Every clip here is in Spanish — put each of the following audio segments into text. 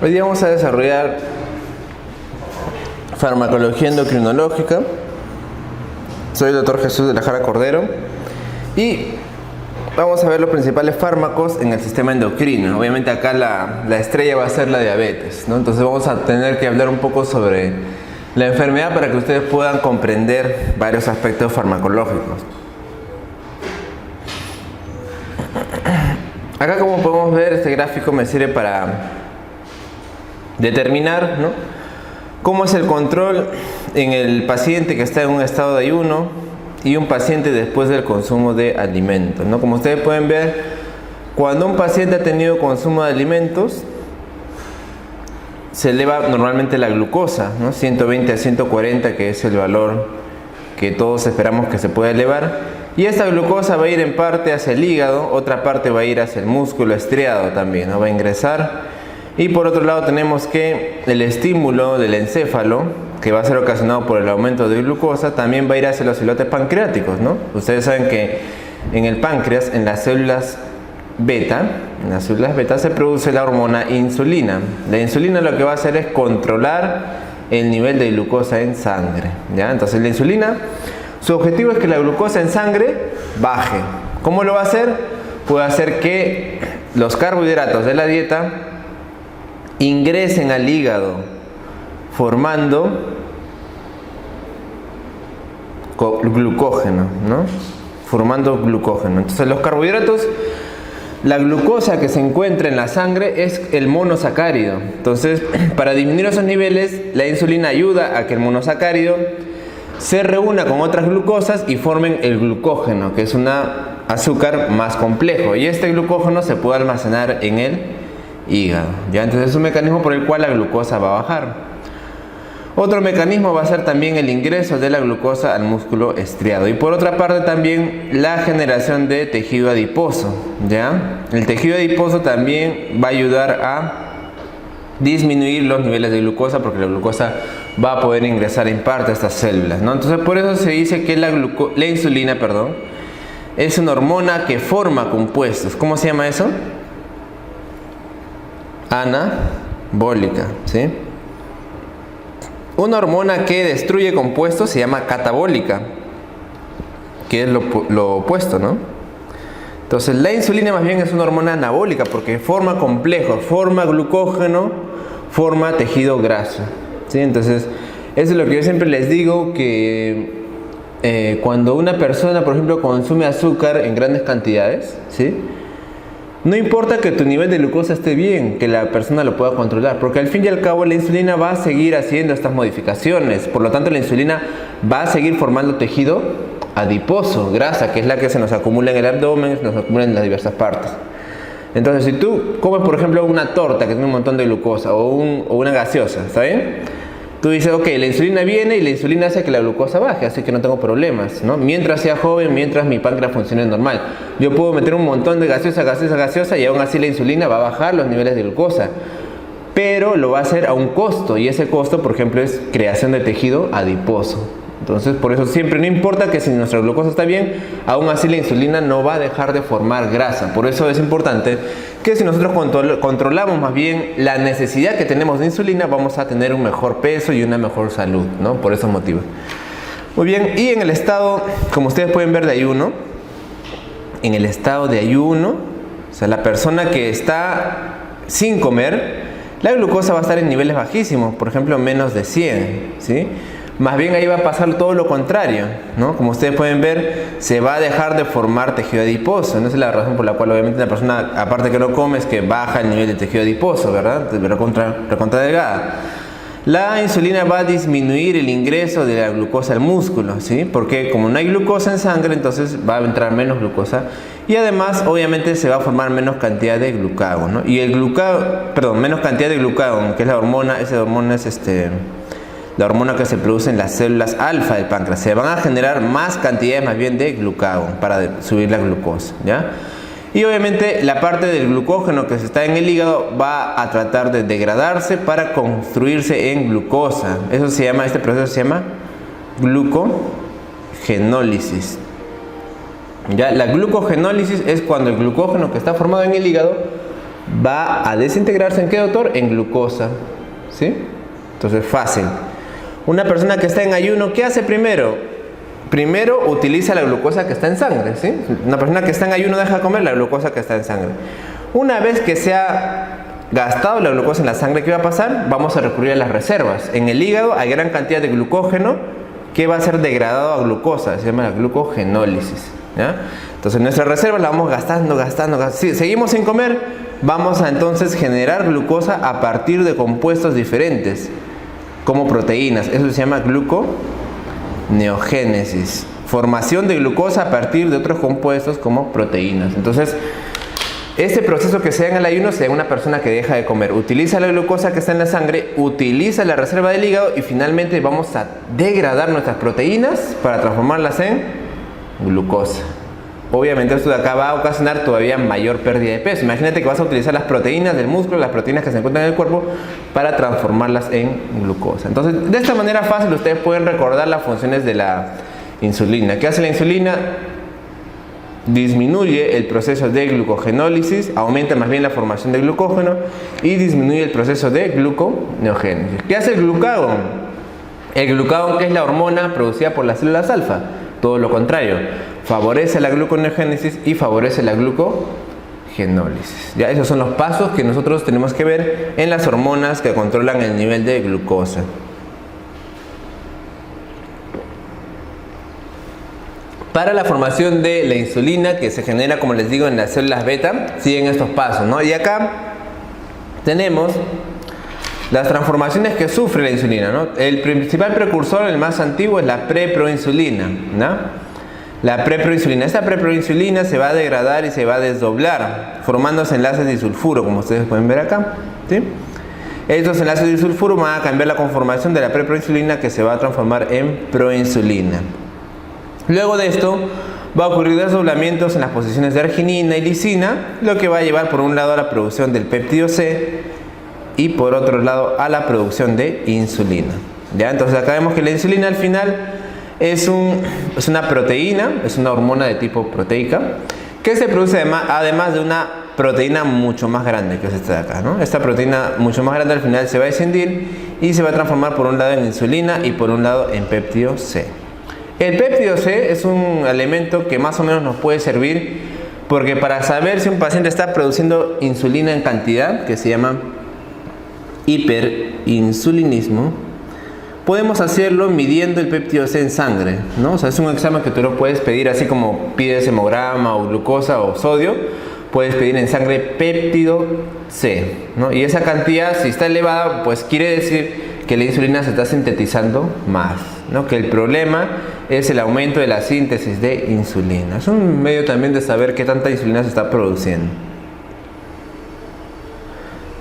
Hoy día vamos a desarrollar farmacología endocrinológica. Soy el doctor Jesús de la Jara Cordero y vamos a ver los principales fármacos en el sistema endocrino. Obviamente acá la estrella va a ser la diabetes, ¿no? Entonces vamos a tener que hablar un poco sobre la enfermedad para que ustedes puedan comprender varios aspectos farmacológicos. Acá, como podemos ver, este gráfico me sirve para determinar, ¿no?, cómo es el control en el paciente que está en un estado de ayuno y un paciente después del consumo de alimentos, ¿no? Como ustedes pueden ver, cuando un paciente ha tenido consumo de alimentos, se eleva normalmente la glucosa, ¿no? 120 a 140, que es el valor que todos esperamos que se pueda elevar. Y esta glucosa va a ir en parte hacia el hígado, otra parte va a ir hacia el músculo estriado también, ¿no? Va a ingresar. Y por otro lado tenemos que el estímulo del encéfalo, que va a ser ocasionado por el aumento de glucosa, también va a ir hacia los islotes pancreáticos, ¿no? Ustedes saben que en el páncreas, en las células beta, se produce la hormona insulina. La insulina lo que va a hacer es controlar el nivel de glucosa en sangre, ¿ya? Entonces la insulina, su objetivo es que la glucosa en sangre baje. ¿Cómo lo va a hacer? Puede hacer que los carbohidratos de la dieta ingresen al hígado formando glucógeno, ¿no? Formando glucógeno. Entonces los carbohidratos, la glucosa que se encuentra en la sangre es el monosacárido. Entonces, para disminuir esos niveles, la insulina ayuda a que el monosacárido se reúna con otras glucosas y formen el glucógeno, que es un azúcar más complejo. Y este glucógeno se puede almacenar en el hígado, ¿ya? Entonces es un mecanismo por el cual la glucosa va a bajar. Otro mecanismo va a ser también el ingreso de la glucosa al músculo estriado. Y por otra parte también la generación de tejido adiposo, ¿ya? El tejido adiposo también va a ayudar a disminuir los niveles de glucosa, porque la glucosa va a poder ingresar en parte a estas células, ¿no? Entonces por eso se dice que la insulina, es una hormona que forma compuestos. ¿Cómo se llama eso? Anabólica, ¿sí? Una hormona que destruye compuestos se llama catabólica, que es lo opuesto, ¿no? Entonces la insulina más bien es una hormona anabólica porque forma complejos, forma glucógeno, forma tejido graso, ¿sí? Entonces eso es lo que yo siempre les digo, que cuando una persona, por ejemplo, consume azúcar en grandes cantidades, ¿sí?, no importa que tu nivel de glucosa esté bien, que la persona lo pueda controlar, porque al fin y al cabo la insulina va a seguir haciendo estas modificaciones. Por lo tanto, la insulina va a seguir formando tejido adiposo, grasa, que es la que se nos acumula en el abdomen, se nos acumula en las diversas partes. Entonces, si tú comes, por ejemplo, una torta que tiene un montón de glucosa o una gaseosa, ¿está bien? Tú dices, ok, la insulina viene y la insulina hace que la glucosa baje, así que no tengo problemas, ¿no? Mientras sea joven, mientras mi páncreas funcione normal. Yo puedo meter un montón de gaseosa y aún así la insulina va a bajar los niveles de glucosa. Pero lo va a hacer a un costo, y ese costo, por ejemplo, es creación de tejido adiposo. Entonces, por eso siempre, no importa que si nuestra glucosa está bien, aún así la insulina no va a dejar de formar grasa. Por eso es importante que si nosotros controlamos más bien la necesidad que tenemos de insulina, vamos a tener un mejor peso y una mejor salud, ¿no? Por esos motivos. Muy bien, y en el estado, como ustedes pueden ver, de ayuno, en el estado de ayuno, o sea, la persona que está sin comer, la glucosa va a estar en niveles bajísimos, por ejemplo, menos de 100, ¿sí? Más bien ahí va a pasar todo lo contrario, ¿no? Como ustedes pueden ver, se va a dejar de formar tejido adiposo. Esa es la razón por la cual obviamente la persona, aparte que no come, es que baja el nivel de tejido adiposo, ¿verdad? Recontra delgada. La insulina va a disminuir el ingreso de la glucosa al músculo, ¿sí? Porque como no hay glucosa en sangre, entonces va a entrar menos glucosa. Y además, obviamente, se va a formar menos cantidad de glucagón, ¿no? Y el menos cantidad de glucagón, que es la hormona, esa hormona es la hormona que se produce en las células alfa del páncreas. Se van a generar más cantidades más bien de glucagón para subir la glucosa, ¿ya? Y obviamente la parte del glucógeno que está en el hígado va a tratar de degradarse para construirse en glucosa. Este proceso se llama glucogenólisis. ¿Ya? La glucogenólisis es cuando el glucógeno que está formado en el hígado va a desintegrarse ¿en qué, doctor? En glucosa, ¿sí? Entonces, fácil. Una persona que está en ayuno, ¿qué hace primero? Primero utiliza la glucosa que está en sangre, ¿sí? Una persona que está en ayuno deja de comer la glucosa que está en sangre. Una vez que se ha gastado la glucosa en la sangre, ¿qué va a pasar? Vamos a recurrir a las reservas. En el hígado hay gran cantidad de glucógeno que va a ser degradado a glucosa, se llama la glucogenólisis, ¿ya? Entonces nuestras reservas las vamos gastando. Si seguimos sin comer, vamos a entonces generar glucosa a partir de compuestos diferentes, como proteínas. Eso se llama gluconeogénesis, formación de glucosa a partir de otros compuestos como proteínas. Entonces, este proceso que se da en el ayuno se da en una persona que deja de comer, utiliza la glucosa que está en la sangre, utiliza la reserva del hígado y finalmente vamos a degradar nuestras proteínas para transformarlas en glucosa. Obviamente esto de acá va a ocasionar todavía mayor pérdida de peso. Imagínate que vas a utilizar las proteínas del músculo, las proteínas que se encuentran en el cuerpo, para transformarlas en glucosa. Entonces, de esta manera fácil ustedes pueden recordar las funciones de la insulina. ¿Qué hace la insulina? Disminuye el proceso de glucogenólisis, aumenta más bien la formación de glucógeno y disminuye el proceso de gluconeogénesis. ¿Qué hace el glucagón? El glucagón, que es la hormona producida por las células alfa, todo lo contrario, favorece la gluconeogénesis y favorece la glucogenólisis. Ya, esos son los pasos que nosotros tenemos que ver en las hormonas que controlan el nivel de glucosa. Para la formación de la insulina, que se genera, como les digo, en las células beta, siguen estos pasos, ¿no? Y acá tenemos las transformaciones que sufre la insulina, ¿no? El principal precursor, el más antiguo, es la preproinsulina, ¿no? La preproinsulina. Esta preproinsulina se va a degradar y se va a desdoblar, formándose enlaces disulfuro, como ustedes pueden ver acá, ¿sí? Estos enlaces disulfuro van a cambiar la conformación de la preproinsulina, que se va a transformar en proinsulina. Luego de esto va a ocurrir desdoblamientos en las posiciones de arginina y lisina, lo que va a llevar por un lado a la producción del péptido C y por otro lado a la producción de insulina. ¿Ya? Entonces acá vemos que la insulina al final es una proteína, es una hormona de tipo proteica, que se produce además de una proteína mucho más grande, que es esta de acá, ¿no? Esta proteína mucho más grande al final se va a escindir y se va a transformar por un lado en insulina y por un lado en péptido C. El péptido C es un elemento que más o menos nos puede servir, porque para saber si un paciente está produciendo insulina en cantidad, que se llama hiperinsulinismo, podemos hacerlo midiendo el péptido C en sangre, ¿no? O sea, es un examen que tú lo puedes pedir así como pides hemograma o glucosa o sodio, puedes pedir en sangre péptido C, ¿no? Y esa cantidad, si está elevada, pues quiere decir que la insulina se está sintetizando más, ¿no? Que el problema es el aumento de la síntesis de insulina. Es un medio también de saber qué tanta insulina se está produciendo.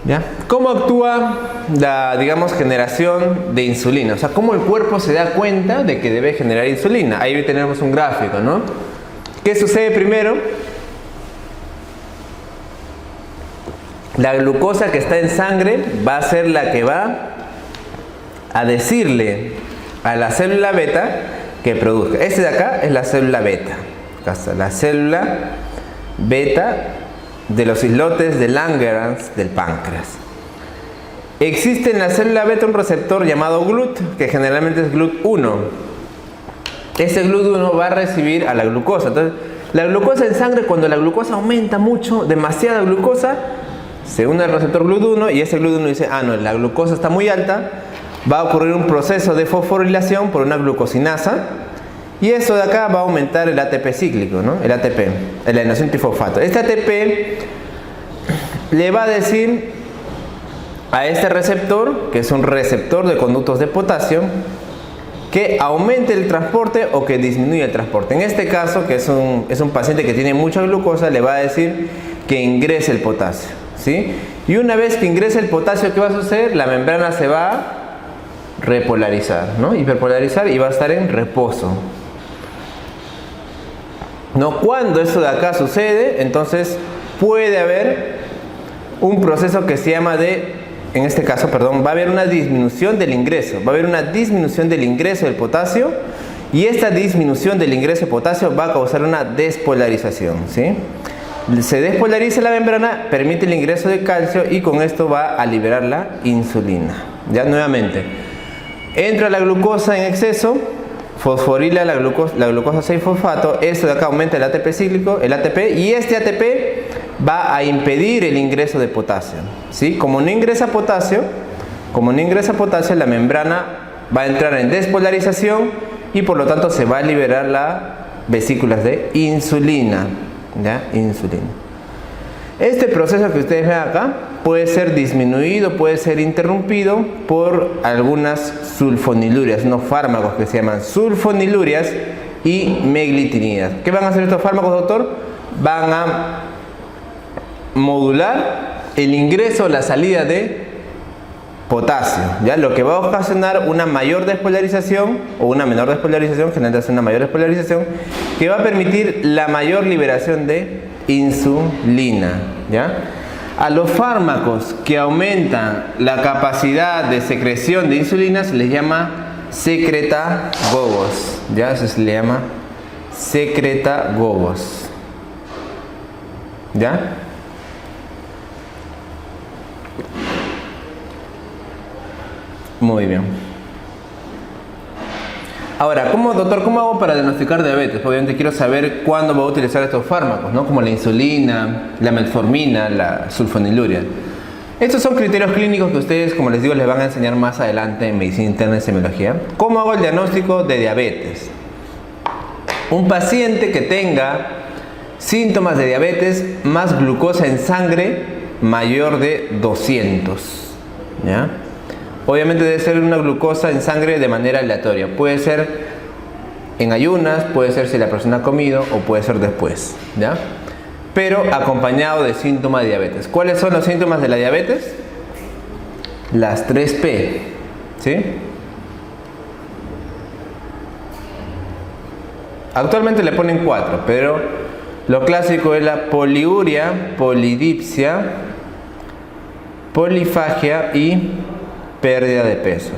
¿Ya? ¿Cómo actúa la, digamos, generación de insulina? O sea, ¿cómo el cuerpo se da cuenta de que debe generar insulina? Ahí tenemos un gráfico, ¿no? ¿Qué sucede primero? La glucosa que está en sangre va a ser la que va a decirle a la célula beta que produzca. Este de acá es la célula beta. Acá está la célula beta de los islotes de Langerhans del páncreas. Existe en la célula beta un receptor llamado GLUT, que generalmente es GLUT1. Este GLUT1 va a recibir a la glucosa. Entonces, la glucosa en sangre, cuando la glucosa aumenta mucho, demasiada glucosa, se une al receptor GLUT1 y ese GLUT1 dice, ah no, la glucosa está muy alta, va a ocurrir un proceso de fosforilación por una glucosinasa y eso de acá va a aumentar el ATP cíclico, ¿no? El ATP, el adenosín trifosfato. Este ATP le va a decir a este receptor, que es un receptor de conductos de potasio, que aumente el transporte o que disminuya el transporte. En este caso, que es un paciente que tiene mucha glucosa, le va a decir que ingrese el potasio, ¿sí? Y una vez que ingrese el potasio, ¿qué va a suceder? La membrana se va a repolarizar, ¿no? Hiperpolarizar y va a estar en reposo. ¿No? Cuando esto de acá sucede, entonces puede haber un proceso que se llama en este caso, perdón, va a haber una disminución del ingreso, va a haber una disminución del ingreso del potasio y esta disminución del ingreso de potasio va a causar una despolarización, ¿sí? Se despolariza la membrana, permite el ingreso de calcio y con esto va a liberar la insulina. Ya nuevamente, entra la glucosa en exceso, fosforila la glucosa 6-fosfato, eso de acá aumenta el ATP cíclico, el ATP, y este ATP va a impedir el ingreso de potasio, ¿sí? Como no ingresa potasio, la membrana va a entrar en despolarización y por lo tanto se va a liberar las vesículas de insulina, ¿ya? Insulina. Este proceso que ustedes ven acá puede ser disminuido, puede ser interrumpido por algunas sulfonilurias, unos fármacos que se llaman sulfonilurias y meglitinidas. ¿Qué van a hacer estos fármacos, doctor? Van a modular el ingreso o la salida de potasio, ¿ya? Lo que va a ocasionar una mayor despolarización o una menor despolarización, generalmente una mayor despolarización, que va a permitir la mayor liberación de insulina, ¿ya? A los fármacos que aumentan la capacidad de secreción de insulina se les llama secretagogos, ¿ya? Eso se le llama secretagogos, ¿ya? Muy bien. Ahora, doctor, ¿cómo hago para diagnosticar diabetes? Obviamente quiero saber cuándo voy a utilizar estos fármacos, ¿no? Como la insulina, la metformina, la sulfoniluria. Estos son criterios clínicos que ustedes, como les digo, les van a enseñar más adelante en medicina interna y semiología. ¿Cómo hago el diagnóstico de diabetes? Un paciente que tenga síntomas de diabetes más glucosa en sangre mayor de 200, ¿ya? Obviamente debe ser una glucosa en sangre de manera aleatoria. Puede ser en ayunas, puede ser si la persona ha comido o puede ser después, ¿ya? Pero acompañado de síntomas de diabetes. ¿Cuáles son los síntomas de la diabetes? Las 3P, ¿sí? Actualmente le ponen 4, pero lo clásico es la poliuria, polidipsia, polifagia y pérdida de peso.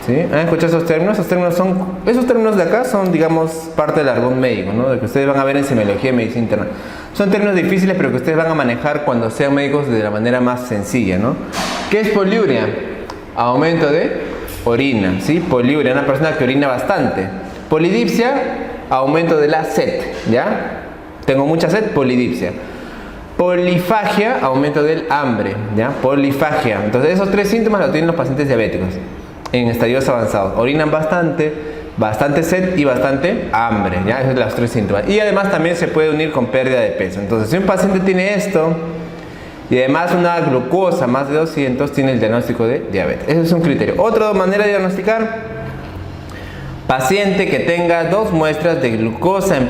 ¿Sí? ¿Han escuchado esos términos? Esos términos de acá son, digamos, parte del argot médico, ¿no? De que ustedes van a ver en semiología y medicina interna. Son términos difíciles, pero que ustedes van a manejar cuando sean médicos de la manera más sencilla, ¿no? ¿Qué es poliuria? Aumento de orina, ¿sí? Poliuria, una persona que orina bastante. Polidipsia, aumento de la sed, ¿ya? Tengo mucha sed, polidipsia. Polifagia, aumento del hambre, ¿ya? Polifagia. Entonces esos 3 síntomas los tienen los pacientes diabéticos en estadios avanzados. Orinan bastante, bastante sed y bastante hambre, ¿ya? Esos son los 3 síntomas. Y además también se puede unir con pérdida de peso. Entonces si un paciente tiene esto y además una glucosa más de 200, tiene el diagnóstico de diabetes. Ese es un criterio. Otra manera de diagnosticar: paciente que tenga 2 muestras de glucosa en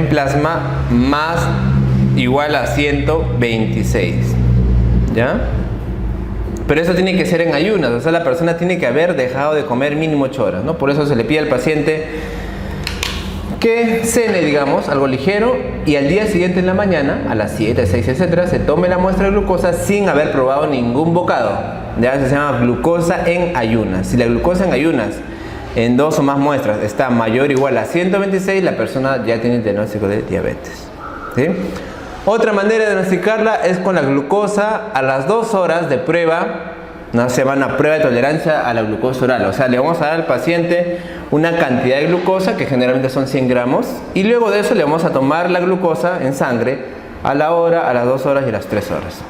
plasma más igual a 126, ¿ya? Pero eso tiene que ser en ayunas, o sea, la persona tiene que haber dejado de comer mínimo 8 horas, ¿no? Por eso se le pide al paciente que cene, digamos, algo ligero y al día siguiente en la mañana, a las 7, 6, etcétera, se tome la muestra de glucosa sin haber probado ningún bocado, ¿ya? Eso se llama glucosa en ayunas. Si la glucosa en ayunas en 2 o más muestras está mayor o igual a 126, la persona ya tiene el diagnóstico de diabetes, ¿sí? Otra manera de diagnosticarla es con la glucosa a las 2 horas de prueba, no se van a prueba de tolerancia a la glucosa oral. O sea, le vamos a dar al paciente una cantidad de glucosa, que generalmente son 100 gramos, y luego de eso le vamos a tomar la glucosa en sangre a la hora, a las 2 horas y a las 3 horas.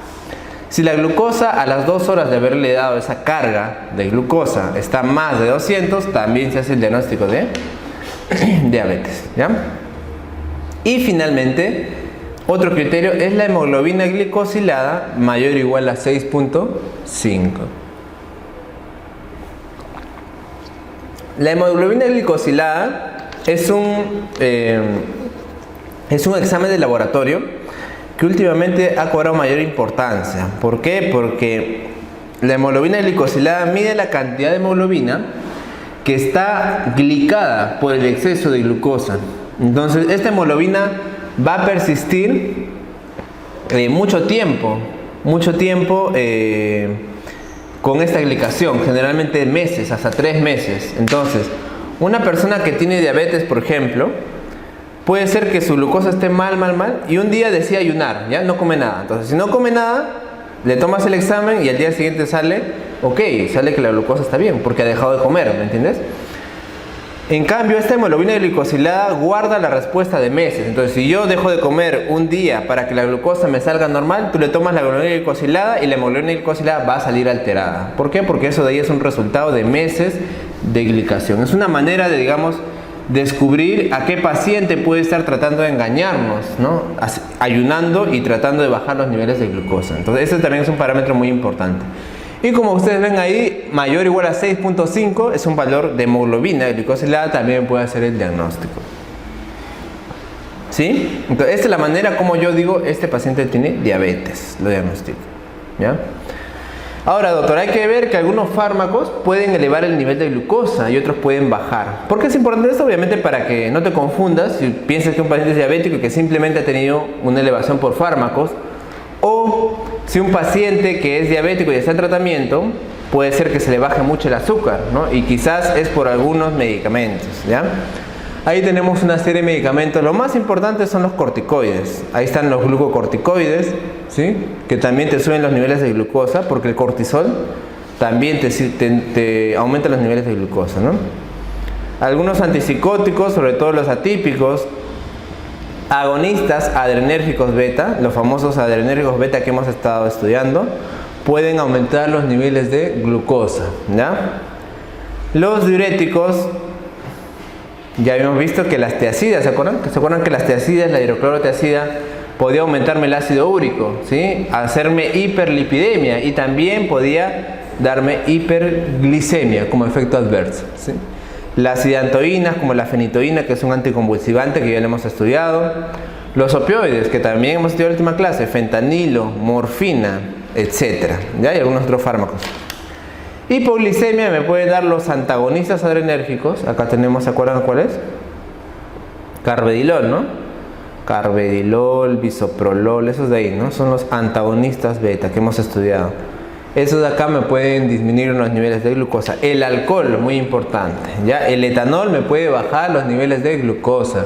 Si la glucosa a las 2 horas de haberle dado esa carga de glucosa está más de 200, también se hace el diagnóstico de diabetes, ¿ya? Y finalmente, otro criterio es la hemoglobina glicosilada mayor o igual a 6.5. La hemoglobina glicosilada es un examen de laboratorio que últimamente ha cobrado mayor importancia. ¿Por qué? Porque la hemoglobina glicosilada mide la cantidad de hemoglobina que está glicada por el exceso de glucosa. Entonces, esta hemoglobina va a persistir mucho tiempo con esta glicación, generalmente meses, hasta 3 meses. Entonces, Una persona que tiene diabetes, por ejemplo, puede ser que su glucosa esté mal, y un día decide ayunar, ¿ya? No come nada. Entonces, si no come nada, le tomas el examen y al día siguiente sale, ok, sale que la glucosa está bien, porque ha dejado de comer, ¿me entiendes? En cambio, esta hemoglobina glicosilada guarda la respuesta de meses. Entonces, si yo dejo de comer un día para que la glucosa me salga normal, tú le tomas la hemoglobina glicosilada y la hemoglobina glicosilada va a salir alterada. ¿Por qué? Porque eso de ahí es un resultado de meses de glicación. Es una manera de, digamos, descubrir a qué paciente puede estar tratando de engañarnos, ¿no? Ayunando y tratando de bajar los niveles de glucosa. Entonces, ese también es un parámetro muy importante. Y como ustedes ven ahí, mayor o igual a 6.5 es un valor de hemoglobina glicosilada, también puede hacer el diagnóstico. ¿Sí? Entonces, esta es la manera como yo digo, este paciente tiene diabetes, lo diagnostico. ¿Ya? Ahora, doctor, hay que ver que algunos fármacos pueden elevar el nivel de glucosa y otros pueden bajar. ¿Por qué es importante esto? Obviamente para que no te confundas si piensas que un paciente es diabético y que simplemente ha tenido una elevación por fármacos, o si un paciente que es diabético y está en tratamiento, puede ser que se le baje mucho el azúcar, ¿no? Y quizás es por algunos medicamentos, ¿ya? Ahí tenemos una serie de medicamentos. Lo más importante son los corticoides. Ahí están los glucocorticoides, ¿sí? Que también te suben los niveles de glucosa, porque el cortisol también te aumenta los niveles de glucosa, ¿no? Algunos antipsicóticos, sobre todo los atípicos, agonistas adrenérgicos beta, los famosos adrenérgicos beta que hemos estado estudiando, pueden aumentar los niveles de glucosa, ¿ya? Los diuréticos, ya habíamos visto que las tiacidas, ¿se acuerdan? ¿Se acuerdan que las tiacidas, la hidroclorotiacida, podía aumentarme el ácido úrico, ¿sí? Hacerme hiperlipidemia y también podía darme hiperglicemia como efecto adverso, ¿sí? Las hidantoínas, como la fenitoína, que es un anticonvulsivante que ya lo hemos estudiado. Los opioides, que también hemos estudiado en la última clase, fentanilo, morfina, etc. ¿Ya? Y algunos otros fármacos. Hipoglicemia me puede dar los antagonistas adrenérgicos. Acá tenemos, ¿se acuerdan cuál es? Carvedilol, ¿no? Carvedilol, bisoprolol, esos de ahí, ¿no? Son los antagonistas beta que hemos estudiado. Esos de acá me pueden disminuir los niveles de glucosa. El alcohol, muy importante, ¿ya? El etanol me puede bajar los niveles de glucosa.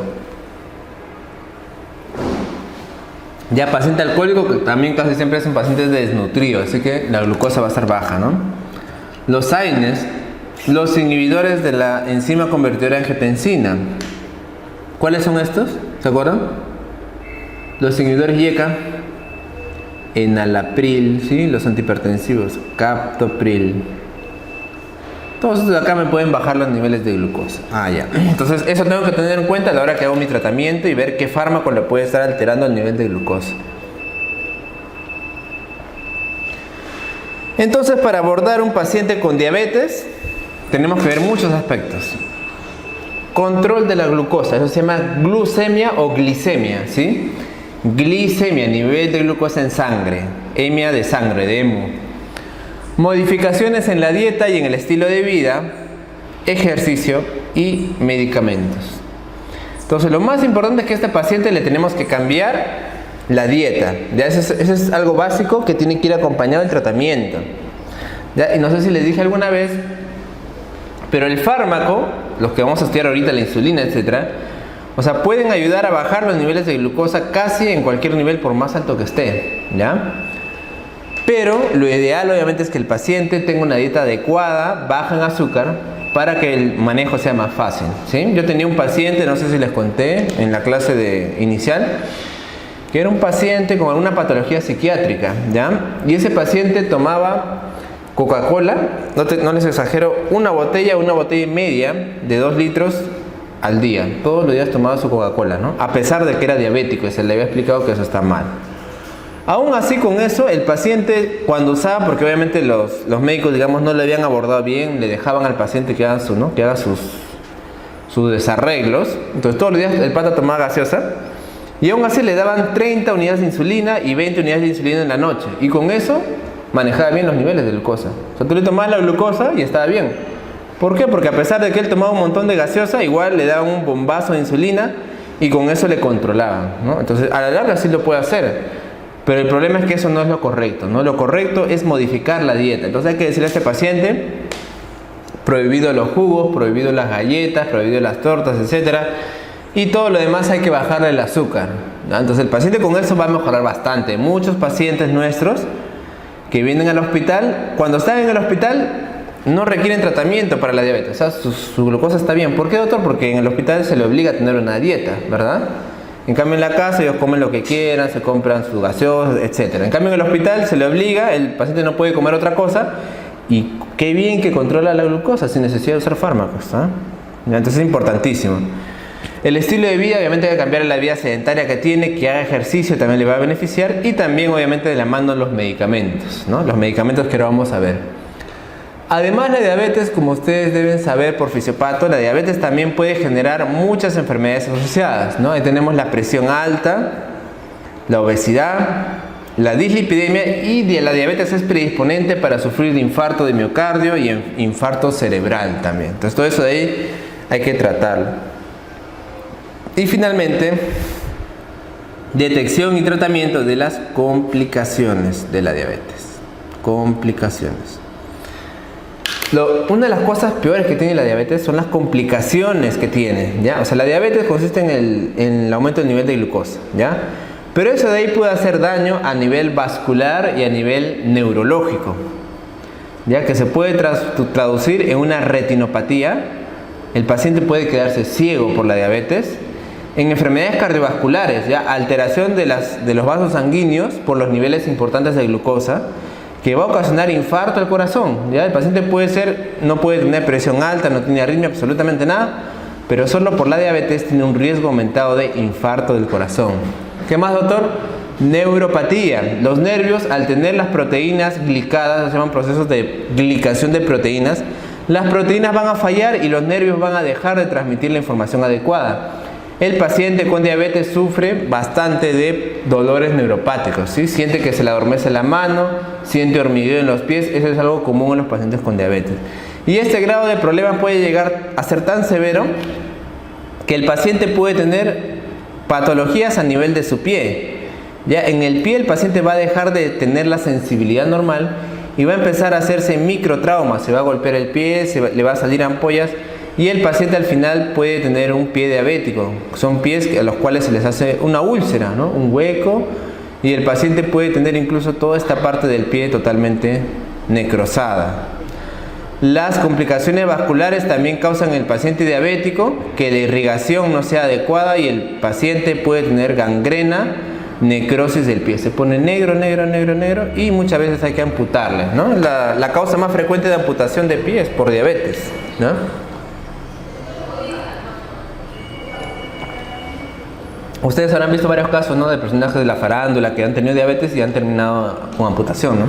Ya, paciente alcohólico, que también casi siempre es un paciente desnutrido, así que la glucosa va a estar baja, ¿no? Los AINES, los inhibidores de la enzima convertidora de angiotensina. ¿Cuáles son estos? ¿Se acuerdan? Los inhibidores YECA, enalapril, ¿sí? Los antihipertensivos, captopril. Todos estos de acá me pueden bajar los niveles de glucosa. Ya. Entonces eso tengo que tener en cuenta a la hora que hago mi tratamiento y ver qué fármaco le puede estar alterando el nivel de glucosa. Entonces, para abordar un paciente con diabetes, tenemos que ver muchos aspectos. Control de la glucosa, eso se llama glucemia o glicemia, ¿sí? Glicemia, nivel de glucosa en sangre, emia de sangre, de hemo. Modificaciones en la dieta y en el estilo de vida, ejercicio y medicamentos. Entonces, lo más importante es que a este paciente le tenemos que cambiar la dieta. ¿Ya? Eso es algo básico que tiene que ir acompañado del tratamiento. ¿Ya? Y no sé si les dije alguna vez, pero el fármaco, los que vamos a estudiar ahorita, la insulina, etcétera, o sea, pueden ayudar a bajar los niveles de glucosa casi en cualquier nivel, por más alto que esté, ¿ya? Pero lo ideal obviamente es que el paciente tenga una dieta adecuada, baja en azúcar, para que el manejo sea más fácil, ¿sí? Yo tenía un paciente, no sé si les conté en la clase inicial, que era un paciente con alguna patología psiquiátrica, ¿ya? Y ese paciente tomaba Coca-Cola, no les exagero, una botella y media de 2 litros al día. Todos los días tomaba su Coca-Cola, ¿no? A pesar de que era diabético y se le había explicado que eso está mal. Aún así, con eso, el paciente cuando usaba, porque obviamente los médicos, digamos, no le habían abordado bien, le dejaban al paciente que haga sus desarreglos. Entonces todos los días el pata tomaba gaseosa y aún así le daban 30 unidades de insulina y 20 unidades de insulina en la noche. Y con eso manejaba bien los niveles de glucosa. O sea, tú le tomabas la glucosa y estaba bien. ¿Por qué? Porque a pesar de que él tomaba un montón de gaseosa, igual le daban un bombazo de insulina y con eso le controlaban, ¿no? Entonces, a la larga sí lo puede hacer. Pero el problema es que eso no es lo correcto, ¿no? Lo correcto es modificar la dieta. Entonces hay que decirle a este paciente, Prohibido los jugos, prohibido las galletas, prohibido las tortas, etcétera. Y todo lo demás hay que bajarle el azúcar, ¿no? Entonces el paciente con eso va a mejorar bastante. Muchos pacientes nuestros que vienen al hospital, cuando están en el hospital no requieren tratamiento para la diabetes. O sea, su glucosa está bien. ¿Por qué, doctor? Porque en el hospital se le obliga a tener una dieta, ¿verdad? En cambio en la casa ellos comen lo que quieran, se compran sus gaseosas, etc. En cambio en el hospital se le obliga, el paciente no puede comer otra cosa. Y qué bien que controla la glucosa sin necesidad de usar fármacos, ¿eh? Entonces es importantísimo. El estilo de vida, obviamente hay que cambiar la vida sedentaria que tiene, que haga ejercicio, también le va a beneficiar. Y también obviamente de la mano los medicamentos, ¿no? Los medicamentos que ahora vamos a ver. Además la diabetes, como ustedes deben saber por fisiopato, la diabetes también puede generar muchas enfermedades asociadas, ¿no? Ahí tenemos la presión alta, la obesidad, la dislipidemia, y la diabetes es predisponente para sufrir de infarto de miocardio y infarto cerebral también. Entonces todo eso de ahí hay que tratarlo. Y finalmente, detección y tratamiento de las complicaciones de la diabetes. Complicaciones. Una de las cosas peores que tiene la diabetes son las complicaciones que tiene, ¿ya? O sea, la diabetes consiste en el aumento del nivel de glucosa, ¿ya? Pero eso de ahí puede hacer daño a nivel vascular y a nivel neurológico, ¿ya? Que se puede traducir en una retinopatía. El paciente puede quedarse ciego por la diabetes. En enfermedades cardiovasculares, ¿ya? Alteración de los vasos sanguíneos por los niveles importantes de glucosa, que va a ocasionar infarto al corazón, ¿ya? El paciente no puede tener presión alta, no tiene arritmia, absolutamente nada, pero solo por la diabetes tiene un riesgo aumentado de infarto del corazón. ¿Qué más, doctor? Neuropatía. Los nervios, al tener las proteínas glicadas, se llaman procesos de glicación de proteínas, las proteínas van a fallar y los nervios van a dejar de transmitir la información adecuada. El paciente con diabetes sufre bastante de dolores neuropáticos, ¿sí? Siente que se le adormece la mano, siente hormigueo en los pies. Eso es algo común en los pacientes con diabetes. Y este grado de problema puede llegar a ser tan severo que el paciente puede tener patologías a nivel de su pie. Ya en el pie el paciente va a dejar de tener la sensibilidad normal y va a empezar a hacerse microtraumas. Se va a golpear el pie, le va a salir ampollas. Y el paciente al final puede tener un pie diabético. Son pies a los cuales se les hace una úlcera, ¿no? Un hueco. Y el paciente puede tener incluso toda esta parte del pie totalmente necrosada. Las complicaciones vasculares también causan en el paciente diabético que la irrigación no sea adecuada y el paciente puede tener gangrena, necrosis del pie. Se pone negro, negro, negro, negro y muchas veces hay que amputarle, ¿no? La causa más frecuente de amputación de pie es por diabetes, ¿no? Ustedes habrán visto varios casos, ¿no? De personajes de la farándula que han tenido diabetes y han terminado con amputación, ¿no?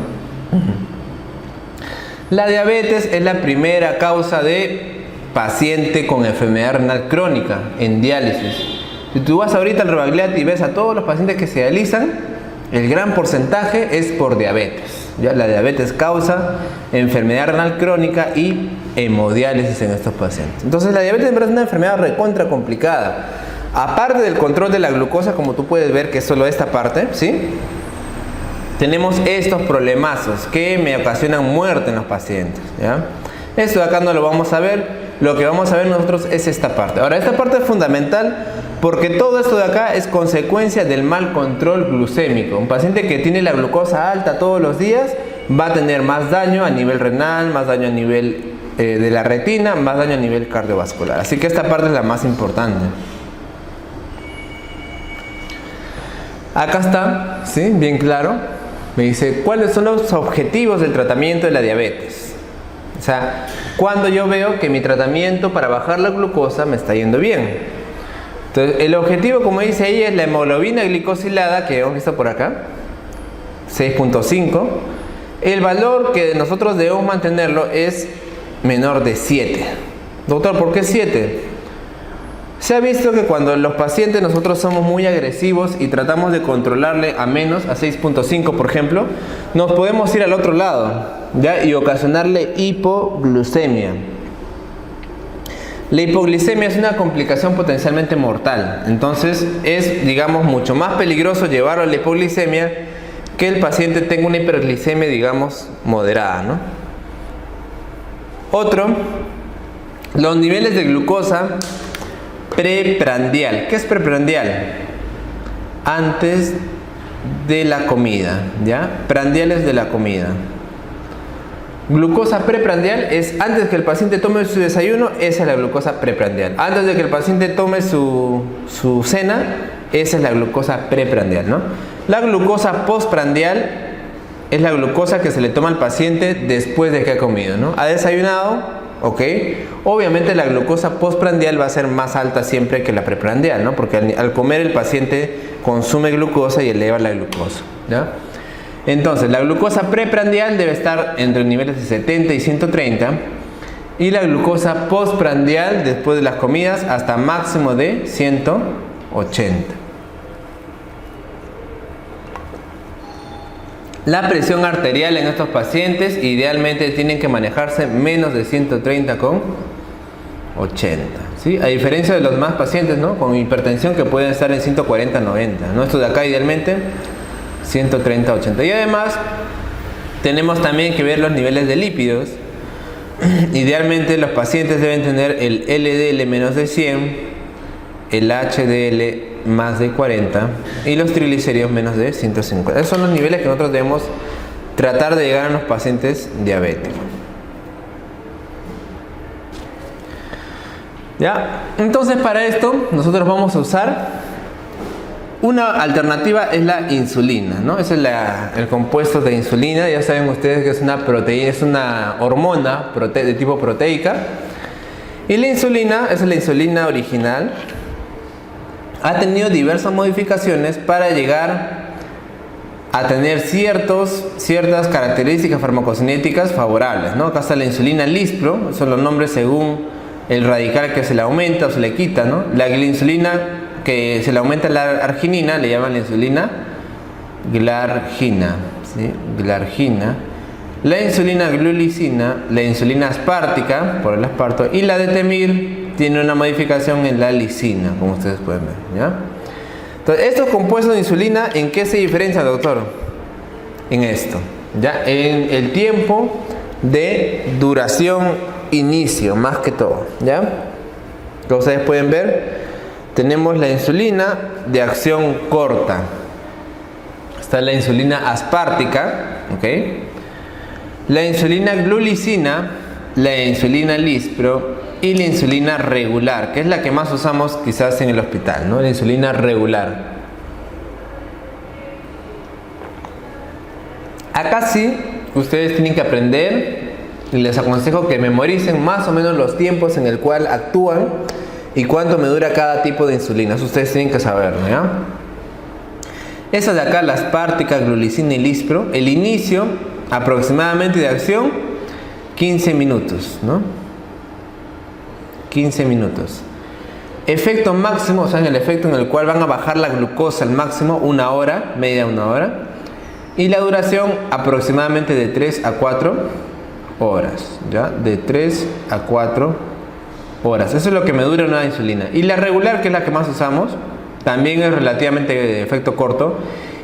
La diabetes es la primera causa de paciente con enfermedad renal crónica en diálisis. Si tú vas ahorita al Rebagliati y ves a todos los pacientes que se dializan, el gran porcentaje es por diabetes. ¿Ya? La diabetes causa enfermedad renal crónica y hemodiálisis en estos pacientes. Entonces la diabetes en verdad es una enfermedad recontra complicada. Aparte del control de la glucosa, como tú puedes ver que es solo esta parte, ¿sí? Tenemos estos problemazos que me ocasionan muerte en los pacientes, ¿ya? Esto de acá no lo vamos a ver, lo que vamos a ver nosotros es esta parte. Ahora, esta parte es fundamental porque todo esto de acá es consecuencia del mal control glucémico. Un paciente que tiene la glucosa alta todos los días va a tener más daño a nivel renal, más daño a nivel de la retina, más daño a nivel cardiovascular. Así que esta parte es la más importante. Acá está, ¿sí? Bien claro. Me dice, ¿cuáles son los objetivos del tratamiento de la diabetes? O sea, cuando yo veo que mi tratamiento para bajar la glucosa me está yendo bien. Entonces, el objetivo, como dice ahí, es la hemoglobina glicosilada, que hemos visto por acá, 6.5. El valor que nosotros debemos mantenerlo es menor de 7. Doctor, ¿por qué 7? Se ha visto que cuando los pacientes nosotros somos muy agresivos y tratamos de controlarle a menos, a 6.5 por ejemplo, nos podemos ir al otro lado, ¿ya? Y ocasionarle hipoglucemia. La hipoglicemia es una complicación potencialmente mortal. Entonces es, digamos, mucho más peligroso llevarlo a la hipoglicemia que el paciente tenga una hiperglicemia, digamos, moderada, ¿no? Otro, los niveles de glucosa preprandial. ¿Qué es preprandial? Antes de la comida, ¿ya? Prandiales de la comida. Glucosa preprandial es antes que el paciente tome su desayuno, esa es la glucosa preprandial. Antes de que el paciente tome su cena, esa es la glucosa preprandial, ¿no? La glucosa postprandial es la glucosa que se le toma al paciente después de que ha comido, ¿no? Ha desayunado, ok. Obviamente la glucosa postprandial va a ser más alta siempre que la preprandial, ¿no? Porque al comer el paciente consume glucosa y eleva la glucosa, ¿ya? Entonces, la glucosa preprandial debe estar entre niveles de 70 y 130 y la glucosa postprandial después de las comidas hasta máximo de 180. La presión arterial en estos pacientes idealmente tienen que manejarse menos de 130 con 80, ¿sí? A diferencia de los demás pacientes, ¿no? Con hipertensión que pueden estar en 140, 90, ¿no? Esto de acá idealmente 130, 80. Y además tenemos también que ver los niveles de lípidos. Idealmente los pacientes deben tener el LDL menos de 100, el HDL más de 40 y los triglicéridos menos de 150. Esos son los niveles que nosotros debemos tratar de llegar a los pacientes diabéticos. ¿Ya? Entonces para esto nosotros vamos a usar una alternativa, es la insulina, ¿no? Ese es el compuesto de insulina. Ya saben ustedes que es una proteína, es una hormona de tipo proteica. Y la insulina, esa es la insulina original, ha tenido diversas modificaciones para llegar a tener ciertas características farmacocinéticas favorables, ¿no? Acá está la insulina Lispro, son los nombres según el radical que se le aumenta o se le quita, ¿no? La insulina que se le aumenta la arginina le llaman la insulina glargina, ¿sí? Glargina. La insulina glulicina, la insulina aspártica por el asparto y la de Temir tiene una modificación en la lisina, como ustedes pueden ver, ¿ya? Entonces, estos compuestos de insulina, ¿en qué se diferencian, doctor? En esto, ¿ya? En el tiempo de duración inicio, más que todo, ¿ya? Como ustedes pueden ver, tenemos la insulina de acción corta. Está la insulina aspártica, ¿ok? La insulina glulicina, la insulina Lispro y la insulina regular, que es la que más usamos quizás en el hospital, ¿no? La insulina regular. Acá sí, ustedes tienen que aprender y les aconsejo que memoricen más o menos los tiempos en el cual actúan y cuánto me dura cada tipo de insulina. Eso ustedes tienen que saberlo, ¿ya? Esa de acá, la aspártica, glulicina y Lispro, el inicio aproximadamente de acción 15 minutos, ¿no? 15 minutos. Efecto máximo, o sea, en el efecto en el cual van a bajar la glucosa al máximo, 1 hora, media 1 hora. Y la duración aproximadamente de 3 a 4 horas, ¿ya? De 3 a 4 horas. Eso es lo que me dura una insulina. Y la regular, que es la que más usamos, también es relativamente de efecto corto.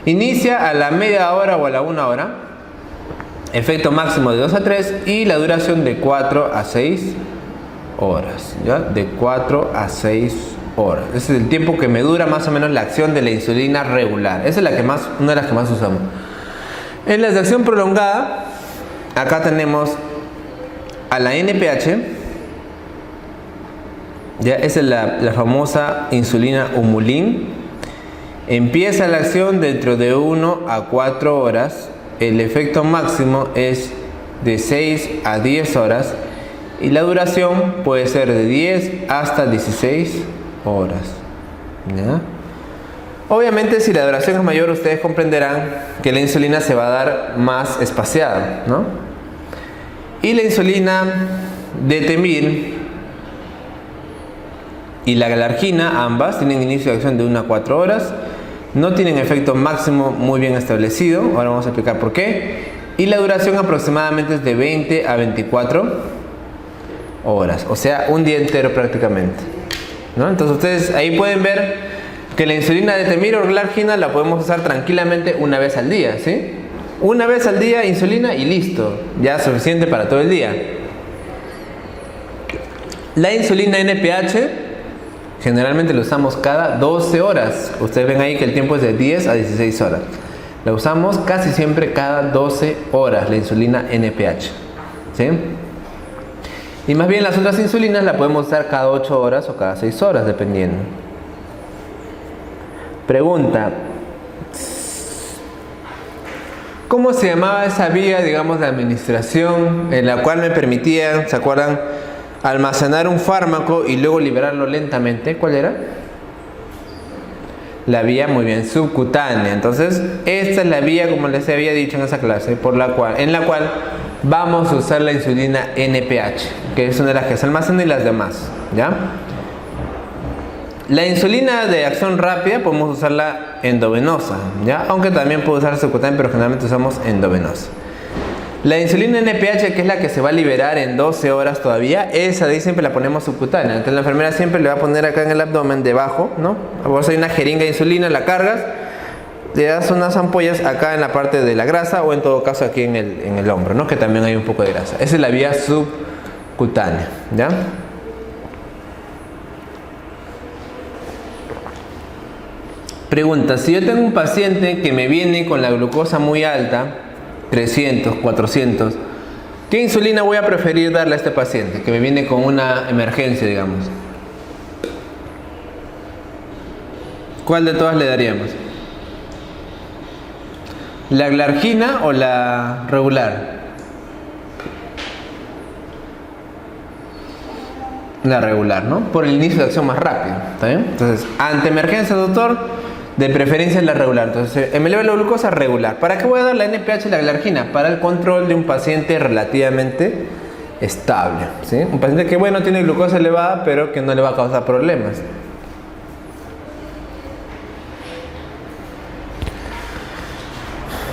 Inicia a la media hora o a la 1 hora. Efecto máximo de 2 a 3 y la duración de 4 a 6 horas, ¿ya? De 4 a 6 horas. Ese es el tiempo que me dura más o menos la acción de la insulina regular. Esa es la que más, una de las que más usamos. En la de acción prolongada, acá tenemos a la NPH, ya esa es la famosa insulina Humulin. Empieza la acción dentro de 1 a 4 horas. El efecto máximo es de 6 a 10 horas y la duración puede ser de 10 hasta 16 horas, ¿ya? Obviamente, si la duración es mayor, ustedes comprenderán que la insulina se va a dar más espaciada, ¿no? Y la insulina de Temir y la glargina, ambas tienen inicio de acción de 1 a 4 horas. No tienen efecto máximo muy bien establecido. Ahora vamos a explicar por qué. Y la duración aproximadamente es de 20 a 24 horas. O sea, un día entero prácticamente, ¿no? Entonces ustedes ahí pueden ver que la insulina de Temir o glargina la podemos usar tranquilamente una vez al día, ¿sí? Una vez al día insulina y listo. Ya suficiente para todo el día. La insulina NPH generalmente la usamos cada 12 horas. Ustedes ven ahí que el tiempo es de 10 a 16 horas. La usamos casi siempre cada 12 horas, la insulina NPH. ¿Sí? Y más bien las otras insulinas la podemos usar cada 8 horas o cada 6 horas, dependiendo. Pregunta: ¿cómo se llamaba esa vía, digamos, de administración en la cual me permitían, ¿se acuerdan?, almacenar un fármaco y luego liberarlo lentamente? ¿Cuál era? La vía, muy bien, subcutánea. Entonces, esta es la vía, como les había dicho en esa clase, en la cual vamos a usar la insulina NPH, que es una de las que se almacena, y las demás, ¿ya? La insulina de acción rápida podemos usarla endovenosa, ¿ya? Aunque también puede usarse subcutánea, pero generalmente usamos endovenosa. La insulina NPH, que es la que se va a liberar en 12 horas todavía, esa de ahí siempre la ponemos subcutánea. Entonces la enfermera siempre le va a poner acá en el abdomen, debajo, ¿no? Vos hay una jeringa de insulina, la cargas, le das unas ampollas acá en la parte de la grasa, o en todo caso aquí en el hombro, ¿no? Que también hay un poco de grasa. Esa es la vía subcutánea, ¿ya? Pregunta: si yo tengo un paciente que me viene con la glucosa muy alta, 300, 400, ¿qué insulina voy a preferir darle a este paciente que me viene con una emergencia, digamos? ¿Cuál de todas le daríamos? ¿La glargina o la regular? La regular, ¿no? Por el inicio de acción más rápido, ¿está bien? Entonces, ante emergencia, doctor, de preferencia la regular. Entonces, me eleva la glucosa, regular. ¿Para qué voy a dar la NPH y la glargina? Para el control de un paciente relativamente estable, ¿sí? Un paciente que, bueno, tiene glucosa elevada, pero que no le va a causar problemas.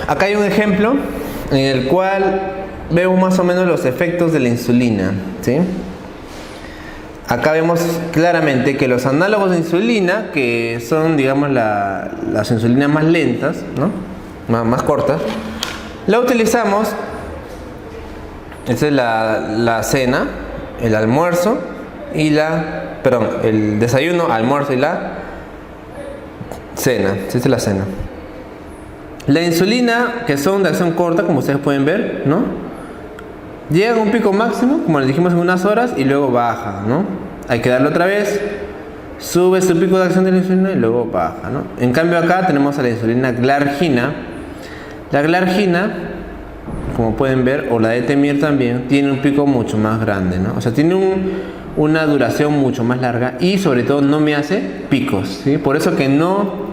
Acá hay un ejemplo en el cual vemos más o menos los efectos de la insulina, ¿sí? Acá vemos claramente que los análogos de insulina, que son, digamos, las insulinas más lentas, ¿no? Más cortas, la utilizamos. Esta es la cena, el almuerzo y el desayuno, almuerzo y la cena. Esta es la cena. La insulina, que son de acción corta, como ustedes pueden ver, ¿no? Llega a un pico máximo, como les dijimos, en unas horas, y luego baja, ¿no? Hay que darle otra vez, sube su pico de acción de la insulina y luego baja, ¿no? En cambio acá tenemos a la insulina glargina. La glargina, como pueden ver, o la de Etemir también, tiene un pico mucho más grande, ¿no? O sea, tiene una duración mucho más larga y sobre todo no me hace picos, ¿sí? Por eso que no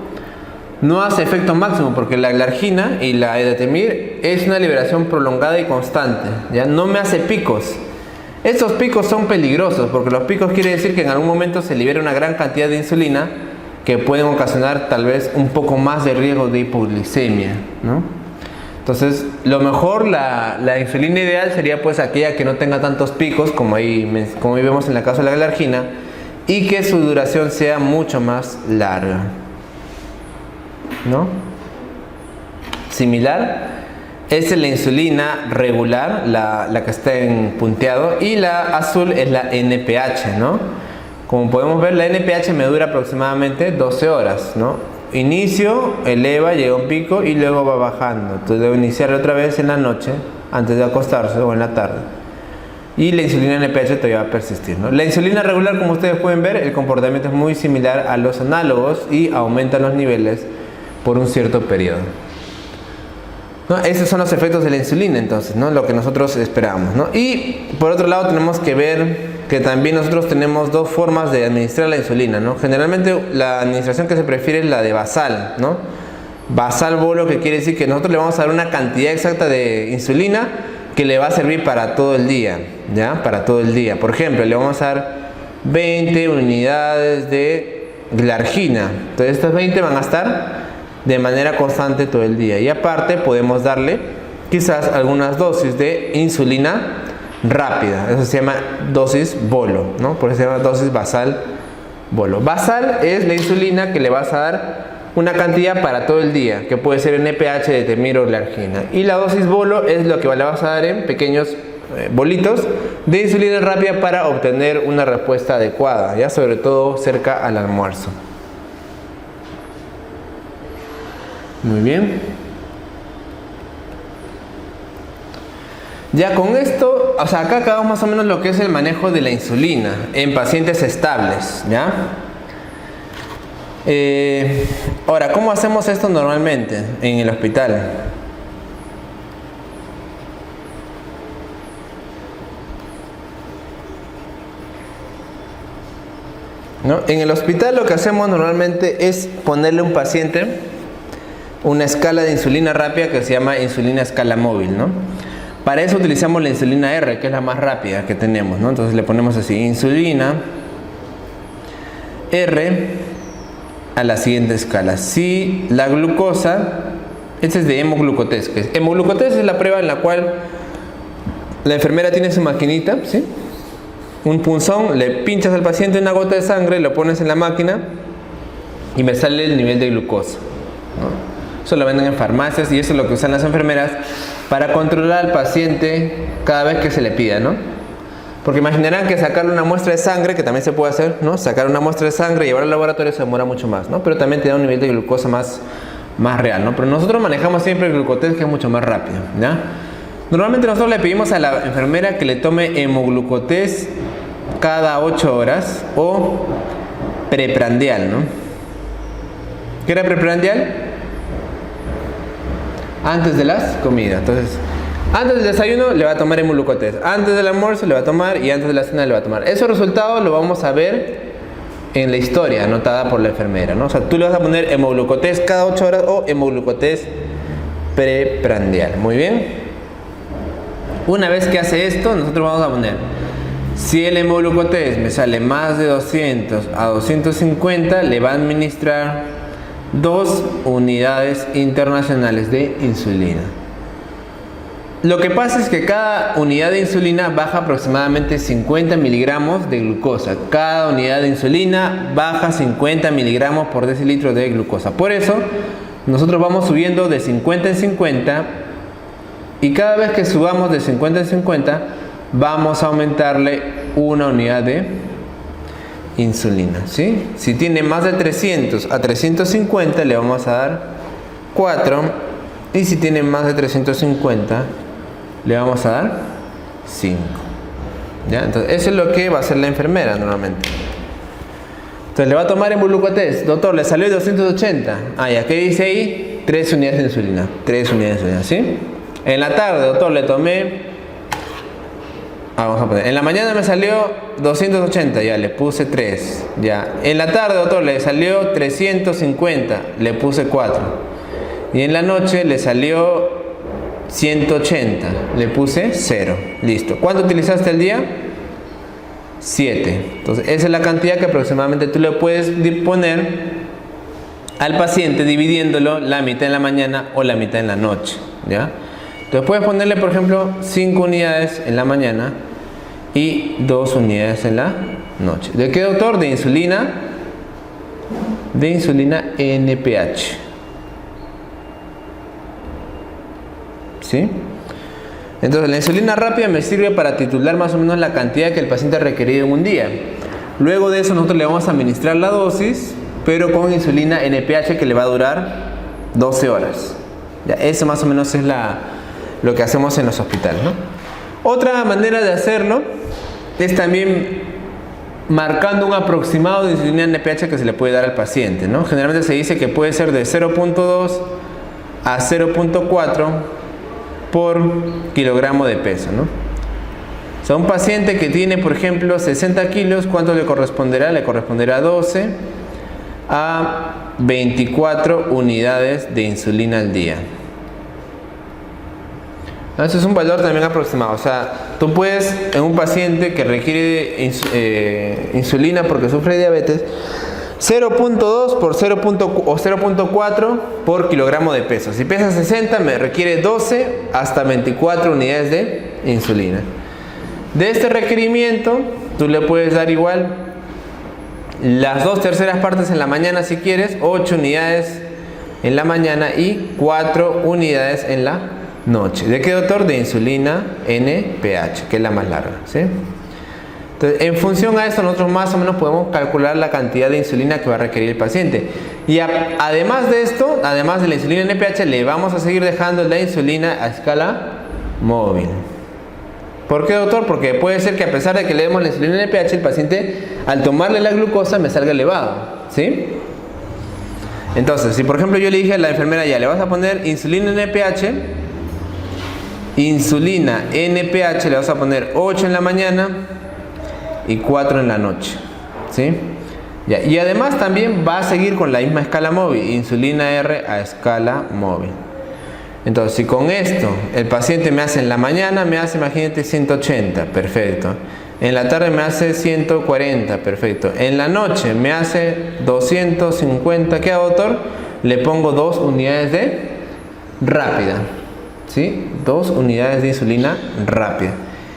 hace efecto máximo, porque la glargina y la edatemir es una liberación prolongada y constante, ¿ya? No me hace picos. Estos picos son peligrosos, porque los picos quiere decir que en algún momento se libera una gran cantidad de insulina que pueden ocasionar tal vez un poco más de riesgo de hipoglicemia, ¿no? Entonces, lo mejor, la insulina ideal sería pues aquella que no tenga tantos picos, como ahí vemos en el caso de la glargina, y que su duración sea mucho más larga, ¿no? Similar, esta es la insulina regular, la que está en punteado, y la azul es la NPH, ¿no? Como podemos ver, la NPH me dura aproximadamente 12 horas, ¿no? Inicio, eleva, llega a un pico y luego va bajando. Entonces debo iniciar otra vez en la noche, antes de acostarse, o en la tarde. Y la insulina NPH todavía va a persistir, ¿no? La insulina regular, como ustedes pueden ver, el comportamiento es muy similar a los análogos y aumenta los niveles por un cierto periodo, ¿no? Esos son los efectos de la insulina, entonces, ¿no? Lo que nosotros esperamos, ¿no? Y por otro lado tenemos que ver que también nosotros tenemos dos formas de administrar la insulina, ¿no? Generalmente la administración que se prefiere es la de basal, ¿no? Basal bolo, que quiere decir que nosotros le vamos a dar una cantidad exacta de insulina que le va a servir para todo el día, ¿ya? Para todo el día. Por ejemplo, le vamos a dar 20 unidades de glargina. Entonces estas 20 van a estar de manera constante todo el día. Y aparte podemos darle quizás algunas dosis de insulina rápida. Eso se llama dosis bolo, ¿no? Por eso se llama dosis basal bolo. Basal es la insulina que le vas a dar una cantidad para todo el día, que puede ser NPH, Edatemir o glargina. Y la dosis bolo es lo que le vas a dar en pequeños bolitos de insulina rápida para obtener una respuesta adecuada, ya sobre todo cerca al almuerzo. Muy bien. Ya con esto, o sea, acá acabamos más o menos lo que es el manejo de la insulina en pacientes estables, ¿ya? Ahora, ¿cómo hacemos esto normalmente en el hospital? ¿No? En el hospital lo que hacemos normalmente es ponerle a un paciente una escala de insulina rápida que se llama insulina escala móvil, ¿no? Para eso utilizamos la insulina R, que es la más rápida que tenemos, ¿no? Entonces le ponemos así, insulina R a la siguiente escala. Si la glucosa, este es de hemoglucotés, hemoglucotés es la prueba en la cual la enfermera tiene su maquinita, ¿sí? Un punzón, le pinchas al paciente una gota de sangre, lo pones en la máquina y me sale el nivel de glucosa, ¿no? Eso lo venden en farmacias y eso es lo que usan las enfermeras para controlar al paciente cada vez que se le pida, ¿no? Porque imaginarán que sacarle una muestra de sangre, que también se puede hacer, ¿no? Sacar una muestra de sangre y llevarla al laboratorio se demora mucho más, ¿no? Pero también te da un nivel de glucosa más real, ¿no? Pero nosotros manejamos siempre el glucotés, que es mucho más rápido, ¿ya? Normalmente nosotros le pedimos a la enfermera que le tome hemoglucotés cada 8 horas o preprandial, ¿no? ¿Qué era preprandial? Antes de las comidas. Entonces, antes del desayuno le va a tomar hemoglucotés, antes del almuerzo le va a tomar y antes de la cena le va a tomar. Esos resultados lo vamos a ver en la historia anotada por la enfermera, ¿no? O sea, tú le vas a poner hemoglucotés cada 8 horas o hemoglucotés preprandial. Muy bien. Una vez que hace esto, nosotros vamos a poner, si el hemoglucotés me sale más de 200 a 250, le va a administrar 2 unidades internacionales de insulina. Lo que pasa es que cada unidad de insulina baja aproximadamente 50 miligramos de glucosa. Cada unidad de insulina baja 50 miligramos por decilitro de glucosa. Por eso, nosotros vamos subiendo de 50 en 50 y cada vez que subamos de 50 en 50, vamos a aumentarle una unidad de insulina, ¿sí? Si tiene más de 300 a 350 le vamos a dar 4 y si tiene más de 350 le vamos a dar 5, ¿ya? Entonces eso es lo que va a hacer la enfermera normalmente. Entonces le va a tomar hemoglucotés, doctor, le salió 280, ya, ¿qué dice ahí? 3 unidades de insulina, 3 unidades de insulina, ¿sí? En la tarde, doctor, le tomé, vamos a poner, en la mañana me salió 280, ya le puse 3, ya. En la tarde, doctor, le salió 350, le puse 4. Y en la noche le salió 180, le puse 0. Listo. ¿Cuánto utilizaste el día? 7. Entonces, esa es la cantidad que aproximadamente tú le puedes poner al paciente dividiéndolo la mitad en la mañana o la mitad en la noche, ¿ya? Entonces puedes ponerle, por ejemplo, 5 unidades en la mañana y 2 unidades en la noche. ¿De qué, doctor? De insulina NPH. ¿Sí? Entonces la insulina rápida me sirve para titular más o menos la cantidad que el paciente ha requerido en un día. Luego de eso nosotros le vamos a administrar la dosis, pero con insulina NPH que le va a durar 12 horas. Ya, eso más o menos es lo que hacemos en los hospitales, ¿no? Otra manera de hacerlo es también marcando un aproximado de insulina NPH que se le puede dar al paciente, ¿no? Generalmente se dice que puede ser de 0.2 a 0.4 por kilogramo de peso, ¿no? O sea, un paciente que tiene, por ejemplo, 60 kilos, ¿cuánto le corresponderá? Le corresponderá 12 a 24 unidades de insulina al día. Eso es un valor también aproximado. O sea, tú puedes, en un paciente que requiere insulina porque sufre diabetes, 0.2 por 0.4 por kilogramo de peso. Si pesa 60, me requiere 12 hasta 24 unidades de insulina. De este requerimiento, tú le puedes dar igual las 2/3 partes en la mañana si quieres, 8 unidades en la mañana y 4 unidades en la noche. ¿De qué, doctor? De insulina NPH, que es la más larga, ¿sí? Entonces, en función a esto, nosotros más o menos podemos calcular la cantidad de insulina que va a requerir el paciente. Y además de esto, además de la insulina NPH, le vamos a seguir dejando la insulina a escala móvil. ¿Por qué, doctor? Porque puede ser que a pesar de que le demos la insulina NPH, el paciente, al tomarle la glucosa, me salga elevado, ¿sí? Entonces, si por ejemplo yo le dije a la enfermera, ya le vas a poner insulina NPH, le vas a poner 8 en la mañana y 4 en la noche, ¿sí? Ya. Y además también va a seguir con la misma escala móvil, insulina R a escala móvil. Entonces, si con esto el paciente me hace en la mañana, me hace, imagínate, 180, perfecto. En la tarde me hace 140, perfecto. En la noche me hace 250, ¿qué hago, doctor? Le pongo 2 unidades de rápida, ¿sí? 2 unidades de insulina rápida.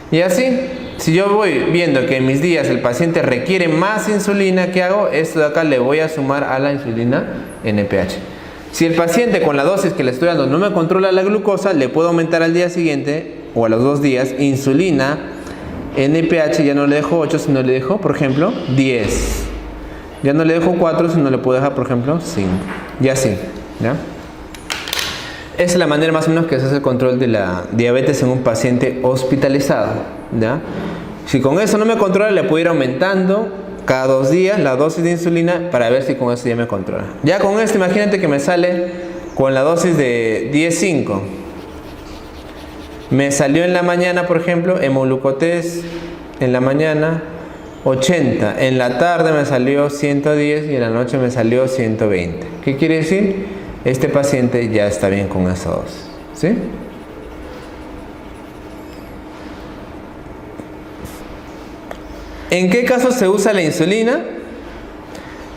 Y así, si yo voy viendo que en mis días el paciente requiere más insulina, ¿qué hago? Esto de acá le voy a sumar a la insulina NPH. Si el paciente con la dosis que le estoy dando no me controla la glucosa, le puedo aumentar al día siguiente o a los 2 días insulina NPH, ya no le dejo 8, sino le dejo, por ejemplo, 10. Ya no le dejo 4, sino le puedo dejar, por ejemplo, 5. Y así, ¿ya? Esa es la manera más o menos que se hace el control de la diabetes en un paciente hospitalizado, ¿ya? Si con eso no me controla, le puedo ir aumentando cada 2 días la dosis de insulina para ver si con eso ya me controla. Ya con esto, imagínate que me sale con la dosis de 10,5. Me salió en la mañana, por ejemplo, hemoglucotés en la mañana 80, en la tarde me salió 110 y en la noche me salió 120. ¿Qué quiere decir? Este paciente ya está bien con esa dosis, ¿sí? ¿En qué caso se usa la insulina?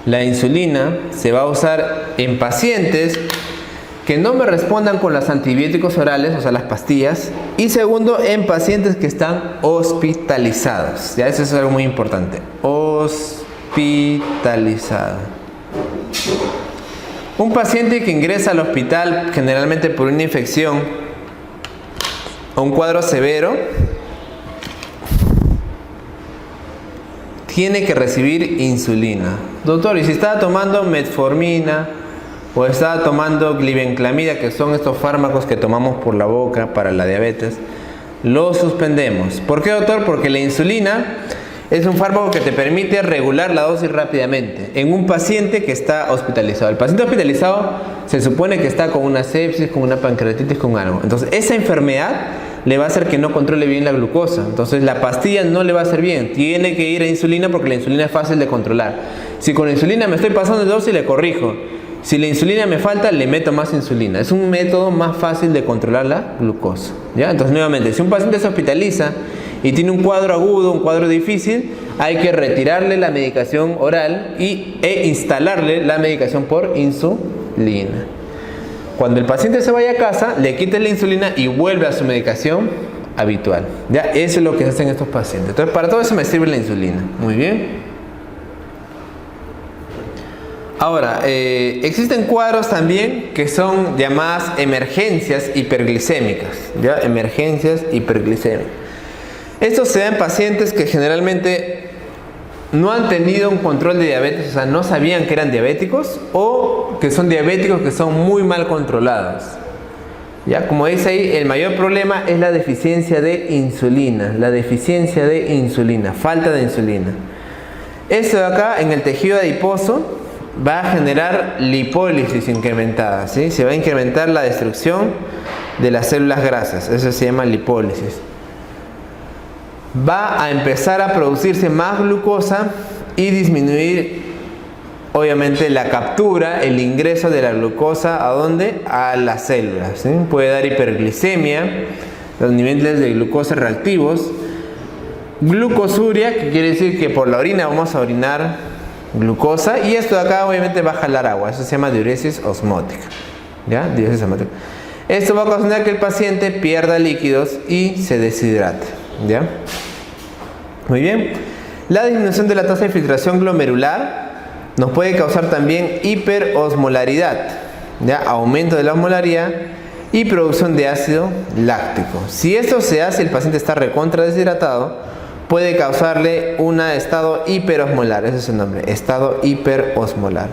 La insulina se va a usar en pacientes que no me respondan con los antibióticos orales, o sea, las pastillas. Y segundo, en pacientes que están hospitalizados. Ya, eso es algo muy importante. Hospitalizado. Un paciente que ingresa al hospital generalmente por una infección o un cuadro severo tiene que recibir insulina. Doctor, ¿y si estaba tomando metformina o estaba tomando glibenclamida, que son estos fármacos que tomamos por la boca para la diabetes? Lo suspendemos. ¿Por qué, doctor? Porque la insulina es un fármaco que te permite regular la dosis rápidamente en un paciente que está hospitalizado. El paciente hospitalizado se supone que está con una sepsis, con una pancreatitis, con algo. Entonces, esa enfermedad le va a hacer que no controle bien la glucosa. Entonces, la pastilla no le va a hacer bien. Tiene que ir a insulina porque la insulina es fácil de controlar. Si con la insulina me estoy pasando de dosis, le corrijo. Si la insulina me falta, le meto más insulina. Es un método más fácil de controlar la glucosa, ¿ya? Entonces, nuevamente, si un paciente se hospitaliza y tiene un cuadro agudo, un cuadro difícil, hay que retirarle la medicación oral e instalarle la medicación por insulina. Cuando el paciente se vaya a casa, le quite la insulina y vuelve a su medicación habitual. Ya, eso es lo que se hace en estos pacientes. Entonces, para todo eso me sirve la insulina. Muy bien. Ahora, existen cuadros también que son llamadas emergencias hiperglicémicas. ¿Ya? Emergencias hiperglicémicas. Esto se da en pacientes que generalmente no han tenido un control de diabetes, o sea, no sabían que eran diabéticos, o que son diabéticos que son muy mal controlados. Ya, como dice ahí, el mayor problema es la deficiencia de insulina, falta de insulina. Esto de acá en el tejido adiposo va a generar lipólisis incrementada, ¿sí? Se va a incrementar la destrucción de las células grasas, eso se llama lipólisis. Va a empezar a producirse más glucosa y disminuir, obviamente, la captura, el ingreso de la glucosa, ¿a dónde? A las células, ¿sí? Puede dar hiperglicemia, los niveles de glucosa reactivos, glucosuria, que quiere decir que por la orina vamos a orinar glucosa, y esto de acá obviamente va a jalar agua, eso se llama diuresis osmótica, ¿ya? Diuresis osmótica. Esto va a ocasionar que el paciente pierda líquidos y se deshidrate, ¿ya? Muy bien. La disminución de la tasa de filtración glomerular nos puede causar también hiperosmolaridad, ¿ya? Aumento de la osmolaridad y producción de ácido láctico. Si esto se hace, el paciente está recontra deshidratado, puede causarle un estado hiperosmolar, ese es el nombre, estado hiperosmolar.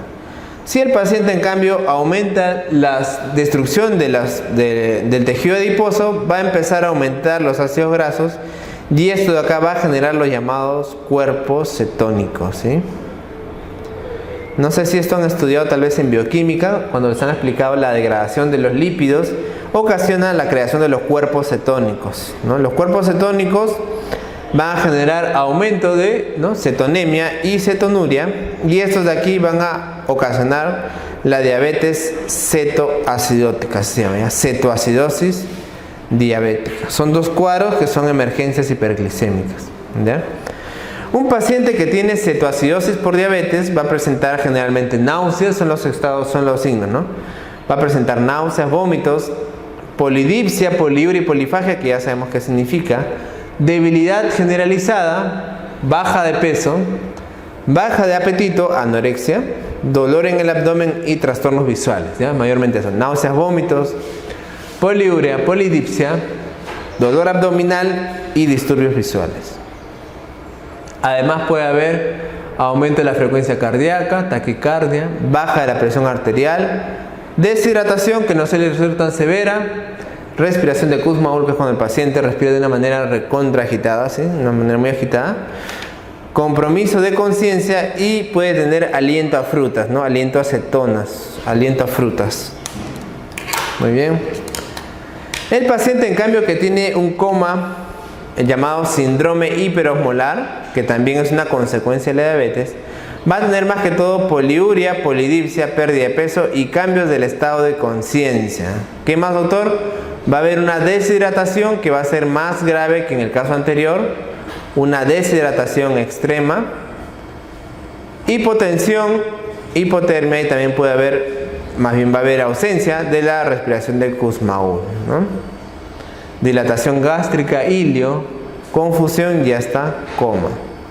Si el paciente en cambio aumenta la destrucción del tejido adiposo, va a empezar a aumentar los ácidos grasos y esto de acá va a generar los llamados cuerpos cetónicos, ¿sí? No sé si esto han estudiado tal vez en bioquímica, cuando les han explicado la degradación de los lípidos, ocasiona la creación de los cuerpos cetónicos, ¿no? Los cuerpos cetónicos van a generar aumento de cetonemia y cetonuria, y estos de aquí van a ocasionar la diabetes cetoacidótica, se llama ya, cetoacidosis diabética. Son dos cuadros que son emergencias hiperglicémicas, ¿ya? Un paciente que tiene cetoacidosis por diabetes va a presentar generalmente náuseas, son los signos, ¿no? Va a presentar náuseas, vómitos, polidipsia, poliuria y polifagia, que ya sabemos qué significa, debilidad generalizada, baja de peso, baja de apetito, anorexia, dolor en el abdomen y trastornos visuales, ¿ya? Mayormente son náuseas, vómitos, poliuria, polidipsia, dolor abdominal y disturbios visuales. Además puede haber aumento de la frecuencia cardíaca, taquicardia, baja de la presión arterial, deshidratación que no suele ser tan severa, respiración de Kussmaul, que es cuando el paciente respira de una manera recontra agitada, ¿sí? De una manera muy agitada, compromiso de conciencia y puede tener aliento a frutas, ¿no? Aliento a cetonas, aliento a frutas. Muy bien. El paciente en cambio que tiene un coma, el llamado síndrome hiperosmolar, que también es una consecuencia de la diabetes, va a tener más que todo poliuria, polidipsia, pérdida de peso y cambios del estado de conciencia. ¿Qué más, doctor? Va a haber una deshidratación que va a ser más grave que en el caso anterior, una deshidratación extrema, hipotensión, hipotermia y también puede haber, más bien va a haber ausencia de la respiración del Kussmaul, ¿no? Dilatación gástrica, ilio, confusión y hasta coma,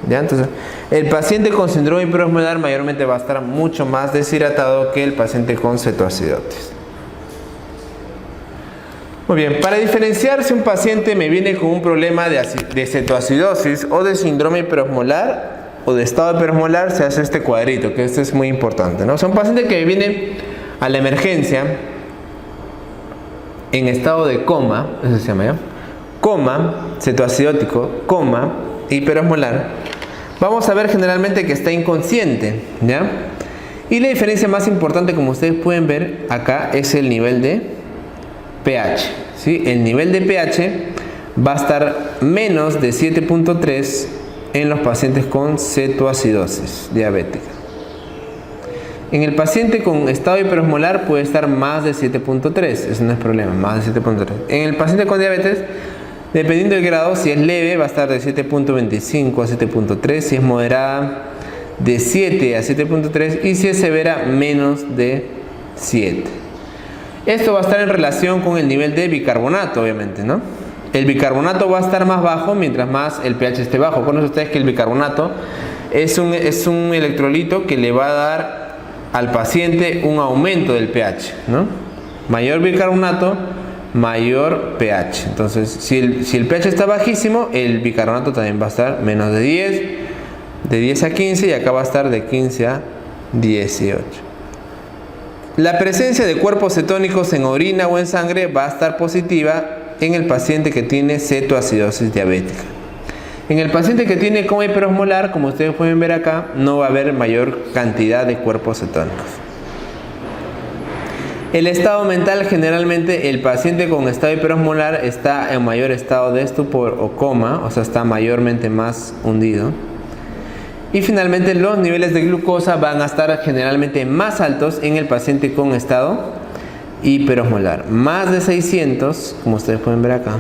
¿ya? Entonces, el paciente con síndrome hiperosmolar mayormente va a estar mucho más deshidratado que el paciente con cetoacidosis. Muy bien, para diferenciar si un paciente me viene con un problema de cetoacidosis o de síndrome hiperosmolar o de estado hiperosmolar, se hace este cuadrito, que este es muy importante, ¿no? O sea, un paciente que viene a la emergencia en estado de coma, eso se llama ya, coma, cetoacidótico, coma, hiperosmolar, vamos a ver generalmente que está inconsciente, ¿ya? Y la diferencia más importante, como ustedes pueden ver acá, es el nivel de pH, ¿sí? El nivel de pH va a estar menos de 7.3 en los pacientes con cetoacidosis diabética. En el paciente con estado hiperosmolar puede estar más de 7.3, eso no es problema, más de 7.3. En el paciente con diabetes, dependiendo del grado, si es leve va a estar de 7.25 a 7.3, si es moderada de 7 a 7.3 y si es severa menos de 7. Esto va a estar en relación con el nivel de bicarbonato, obviamente, ¿no? El bicarbonato va a estar más bajo mientras más el pH esté bajo. Conocen ustedes que el bicarbonato es un electrolito que le va a dar al paciente un aumento del pH, ¿no? Mayor bicarbonato, mayor pH. Entonces, si el pH está bajísimo, el bicarbonato también va a estar menos de 10, de 10 a 15 y acá va a estar de 15 a 18. La presencia de cuerpos cetónicos en orina o en sangre va a estar positiva en el paciente que tiene cetoacidosis diabética. En el paciente que tiene coma hiperosmolar, como ustedes pueden ver acá, no va a haber mayor cantidad de cuerpos cetónicos. El estado mental, generalmente el paciente con estado hiperosmolar está en mayor estado de estupor o coma, o sea, está mayormente más hundido. Y finalmente los niveles de glucosa van a estar generalmente más altos en el paciente con estado hiperosmolar. Más de 600, como ustedes pueden ver acá.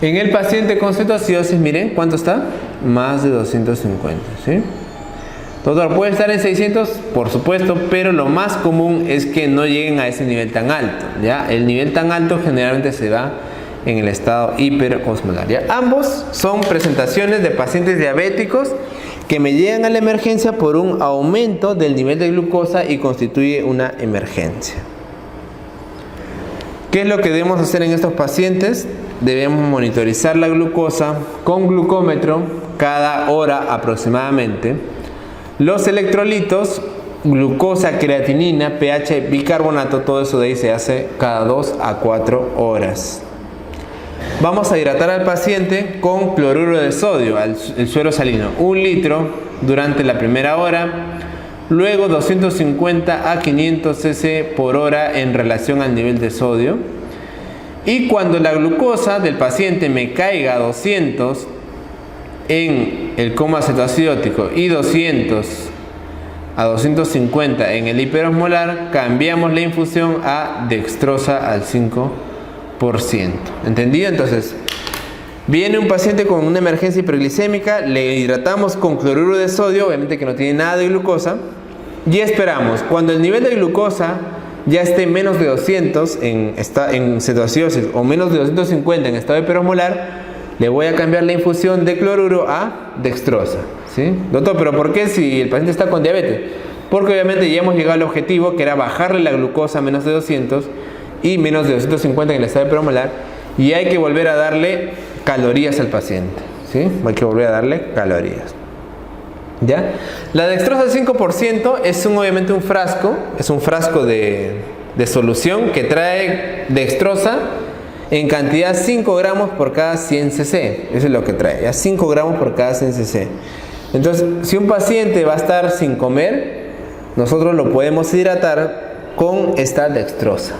En el paciente con cetoacidosis, miren, ¿cuánto está? Más de 250, ¿sí? Doctor, ¿puede estar en 600? Por supuesto, pero lo más común es que no lleguen a ese nivel tan alto, ¿ya? El nivel tan alto generalmente se da en el estado hiperosmolar, ¿ya? Ambos son presentaciones de pacientes diabéticos que me llegan a la emergencia por un aumento del nivel de glucosa y constituye una emergencia. ¿Qué es lo que debemos hacer en estos pacientes? Debemos monitorizar la glucosa con glucómetro cada hora aproximadamente. Los electrolitos, glucosa, creatinina, pH, bicarbonato, todo eso de ahí se hace cada 2 a 4 horas. Vamos a hidratar al paciente con cloruro de sodio, el suero salino, 1 litro durante la primera hora. Luego 250 a 500 cc por hora en relación al nivel de sodio. Y cuando la glucosa del paciente me caiga a 200 en el coma cetoacidótico y 200 a 250 en el hiperosmolar, cambiamos la infusión a dextrosa al 5%. ¿Entendido? Entonces, viene un paciente con una emergencia hiperglicémica, le hidratamos con cloruro de sodio, obviamente que no tiene nada de glucosa, y esperamos. Cuando el nivel de glucosa ya esté menos de 200 en cetoacidosis o menos de 250 en estado hiperosmolar, le voy a cambiar la infusión de cloruro a dextrosa. ¿Sí? Doctor, ¿pero por qué si el paciente está con diabetes? Porque obviamente ya hemos llegado al objetivo, que era bajarle la glucosa a menos de 200 y menos de 250 en el estado hiperosmolar, y hay que volver a darle calorías al paciente. ¿Sí? Hay que volver a darle calorías. ¿Ya? La dextrosa al 5% es obviamente un frasco, es un frasco de solución que trae dextrosa en cantidad 5 gramos por cada 100 cc. Eso es lo que trae, ya 5 gramos por cada 100 cc. Entonces, si un paciente va a estar sin comer, nosotros lo podemos hidratar con esta dextrosa.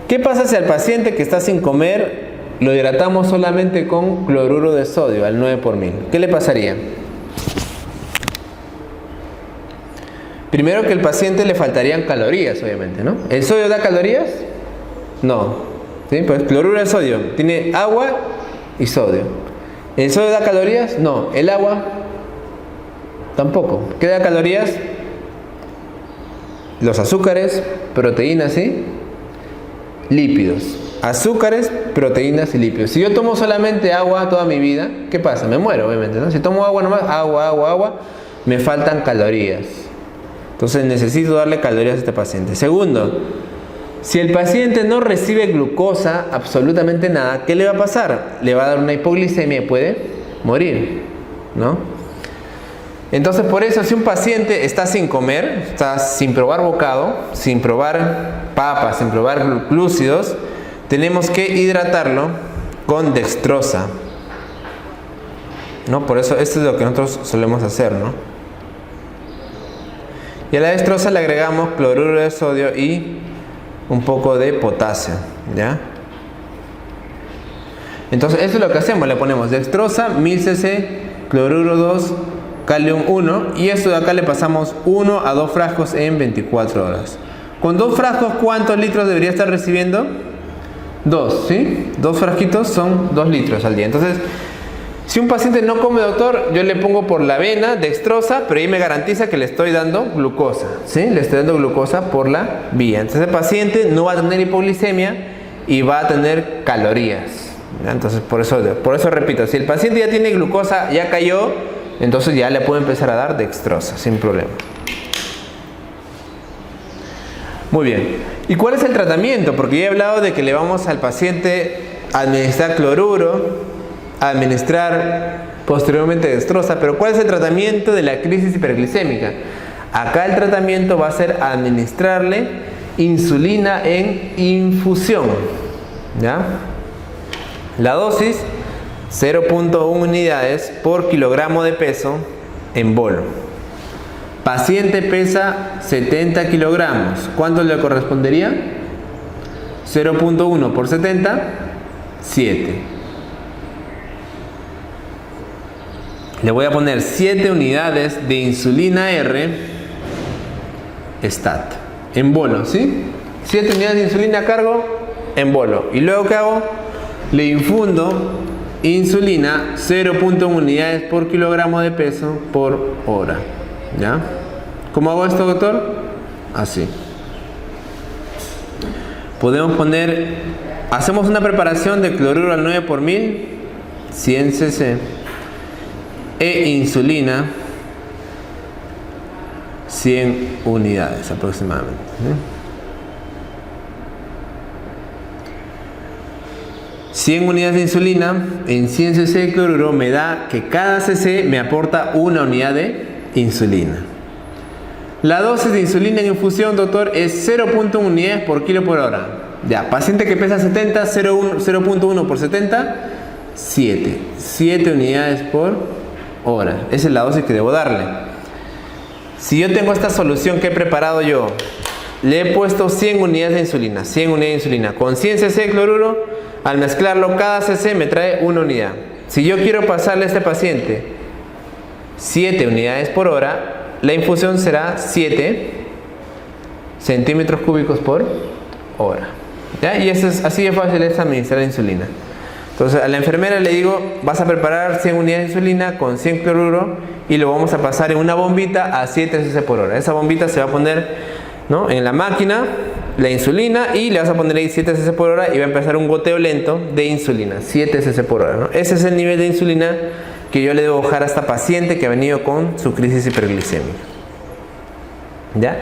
¿Qué pasa si al paciente que está sin comer lo hidratamos solamente con cloruro de sodio al 9 por 1000? ¿Qué le pasaría? Primero que al paciente le faltarían calorías, obviamente, ¿no? ¿El sodio da calorías? No. ¿Sí? Pues cloruro de sodio tiene agua y sodio. ¿El sodio da calorías? No. ¿El agua? Tampoco. ¿Qué da calorías? Los azúcares, proteínas y lípidos. Azúcares, proteínas y lípidos. Si yo tomo solamente agua toda mi vida, ¿qué pasa? Me muero, obviamente, ¿no? Si tomo agua nomás, agua, me faltan calorías. Entonces necesito darle calorías a este paciente. Segundo, si el paciente no recibe glucosa, absolutamente nada, ¿qué le va a pasar? Le va a dar una hipoglicemia y puede morir, ¿no? Entonces, por eso, si un paciente está sin comer, está sin probar bocado, sin probar papas, sin probar glúcidos, tenemos que hidratarlo con dextrosa, ¿no? Por eso, esto es lo que nosotros solemos hacer, ¿no? Y a la dextrosa le agregamos cloruro de sodio y un poco de potasio, ¿ya? Entonces, eso es lo que hacemos. Le ponemos dextrosa, 1000 cc, cloruro 2, calium 1, y esto de acá le pasamos 1 a 2 frascos en 24 horas. Con 2 frascos, ¿cuántos litros debería estar recibiendo? 2, ¿sí? 2 frasquitos son 2 litros al día. Entonces, si un paciente no come, doctor, yo le pongo por la vena dextrosa, pero ahí me garantiza que le estoy dando glucosa, ¿sí? Le estoy dando glucosa por la vía. Entonces el paciente no va a tener hipoglicemia y va a tener calorías, ¿ya? Entonces por eso repito, si el paciente ya tiene glucosa, ya cayó, entonces ya le puedo empezar a dar dextrosa sin problema. Muy bien. ¿Y cuál es el tratamiento? Porque ya he hablado de que le vamos al paciente a administrar cloruro, a administrar posteriormente dextrosa, pero ¿cuál es el tratamiento de la crisis hiperglicémica? Acá el tratamiento va a ser administrarle insulina en infusión, ¿ya? La dosis 0.1 unidades por kilogramo de peso en bolo. Paciente pesa 70 kilogramos. ¿Cuánto le correspondería? 0.1 por 70, 7. Le voy a poner 7 unidades de insulina R STAT en bolo, ¿sí? 7 unidades de insulina a cargo en bolo. ¿Y luego qué hago? Le infundo insulina 0.1 unidades por kilogramo de peso por hora, ¿ya? ¿Cómo hago esto, doctor? Así. Podemos poner, hacemos una preparación de cloruro al 9 por 1000, 100 cc. E insulina 100 unidades aproximadamente, ¿sí? 100 unidades de insulina en 100 cc de cloruro me da que cada cc me aporta una unidad de insulina. La dosis de insulina en infusión, doctor, es 0.1 unidades por kilo por hora. Ya, paciente que pesa 70, 0.1 por 70, 7 unidades por hora. Esa es la dosis que debo darle. Si yo tengo esta solución que he preparado yo, le he puesto 100 unidades de insulina, 100 unidades de insulina con 100 cc de cloruro, al mezclarlo cada cc me trae una unidad. Si yo quiero pasarle a este paciente 7 unidades por hora, la infusión será 7 centímetros cúbicos por hora. ¿Ya? Y eso es, así de fácil es administrar la insulina. Entonces a la enfermera le digo, vas a preparar 100 unidades de insulina con 100 cloruro y lo vamos a pasar en una bombita a 7 cc por hora. Esa bombita se va a poner, ¿no?, en la máquina, la insulina, y le vas a poner ahí 7 cc por hora y va a empezar un goteo lento de insulina, 7 cc por hora, ¿no? Ese es el nivel de insulina que yo le debo bajar a esta paciente que ha venido con su crisis hiperglicémica. ¿Ya?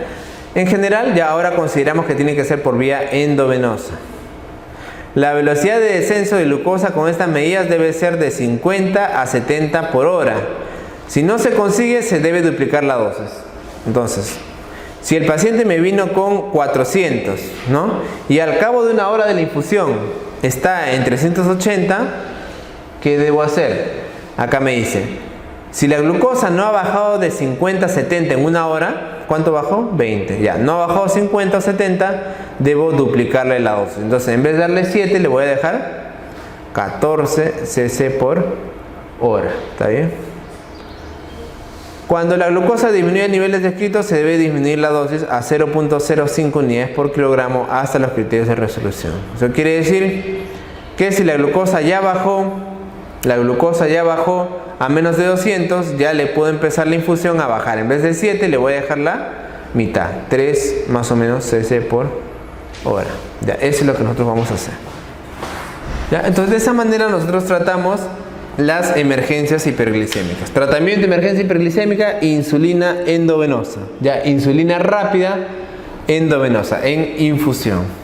En general, ya ahora consideramos que tiene que ser por vía endovenosa. La velocidad de descenso de glucosa con estas medidas debe ser de 50 a 70 por hora. Si no se consigue, se debe duplicar la dosis. Entonces, si el paciente me vino con 400, ¿no?, y al cabo de una hora de la infusión está en 380, ¿qué debo hacer? Acá me dice, si la glucosa no ha bajado de 50 a 70 en una hora, ¿cuánto bajó? 20. Ya, no ha bajado 50 o 70, debo duplicarle la dosis. Entonces, en vez de darle 7, le voy a dejar 14 cc por hora. ¿Está bien? Cuando la glucosa disminuye a niveles descritos, se debe disminuir la dosis a 0.05 unidades por kilogramo hasta los criterios de resolución. Eso quiere decir que si la glucosa ya bajó a menos de 200, ya le puedo empezar la infusión a bajar. En vez de 7, le voy a dejar la mitad, 3 más o menos cc por hora. Ya, eso es lo que nosotros vamos a hacer. ¿Ya? Entonces, de esa manera nosotros tratamos las emergencias hiperglicémicas. Tratamiento de emergencia hiperglicémica, insulina endovenosa. Ya, insulina rápida endovenosa en infusión.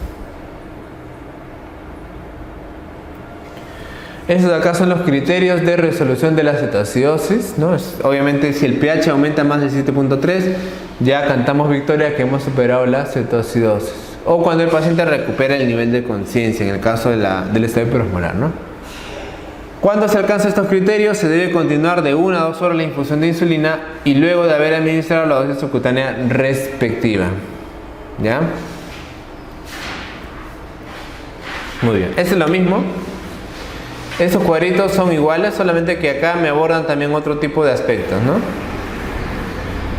Estos de acá son los criterios de resolución de la cetoacidosis, ¿no? Obviamente, si el pH aumenta más de 7.3, ya cantamos victoria que hemos superado la cetoacidosis. O cuando el paciente recupera el nivel de conciencia, en el caso del estado hiperosmolar, ¿no? Cuando se alcanzan estos criterios, se debe continuar de 1 a 2 horas la infusión de insulina y luego de haber administrado la dosis subcutánea respectiva. ¿Ya? Muy bien. Eso es lo mismo. Esos cuadritos son iguales, solamente que acá me abordan también otro tipo de aspectos, ¿no?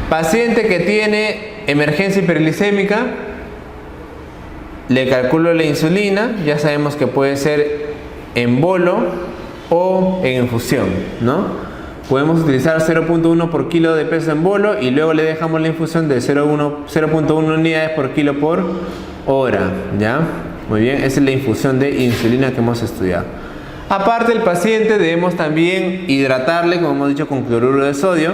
Paciente que tiene emergencia hiperglicémica, le calculo la insulina. Ya sabemos que puede ser en bolo o en infusión, ¿no? Podemos utilizar 0.1 por kilo de peso en bolo y luego le dejamos la infusión de 0.1 unidades por kilo por hora. ¿Ya? Muy bien, esa es la infusión de insulina que hemos estudiado. Aparte, el paciente debemos también hidratarle, como hemos dicho, con cloruro de sodio.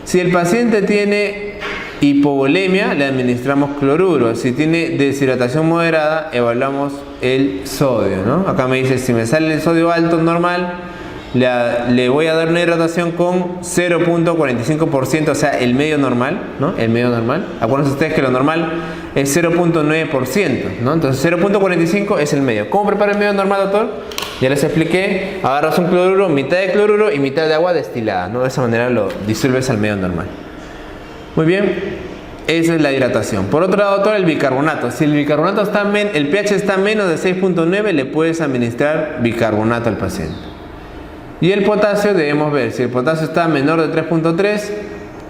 Si el paciente tiene hipovolemia, le administramos cloruro. Si tiene deshidratación moderada, evaluamos el sodio, ¿no? Acá me dice, si me sale el sodio alto normal, le voy a dar una hidratación con 0.45%, o sea, el medio normal, ¿no? El medio normal. Acuérdense ustedes que lo normal es 0.9%, ¿no? Entonces 0.45 es el medio. ¿Cómo prepara el medio normal, doctor? Ya les expliqué, agarras un cloruro, mitad de cloruro y mitad de agua destilada, ¿no? De esa manera lo disuelves al medio normal. Muy bien, esa es la hidratación. Por otro lado, doctor, el bicarbonato. Si el bicarbonato está el pH está menos de 6.9, le puedes administrar bicarbonato al paciente. Y el potasio debemos ver, si el potasio está menor de 3.3,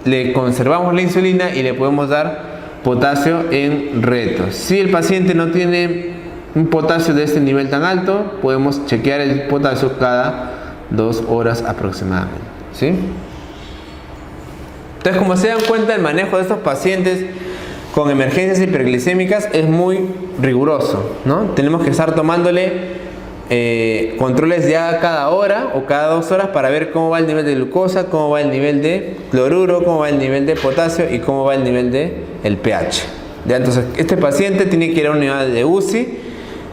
le conservamos la insulina y le podemos dar potasio en reto. Si el paciente no tiene un potasio de este nivel tan alto, podemos chequear el potasio cada 2 horas aproximadamente, ¿sí? Entonces, como se dan cuenta, el manejo de estos pacientes con emergencias hiperglicémicas es muy riguroso, ¿no? Tenemos que estar tomándole controles ya cada hora o cada 2 horas para ver cómo va el nivel de glucosa, cómo va el nivel de cloruro, cómo va el nivel de potasio y cómo va el nivel de el pH. ¿Ya? Entonces, este paciente tiene que ir a una unidad de UCI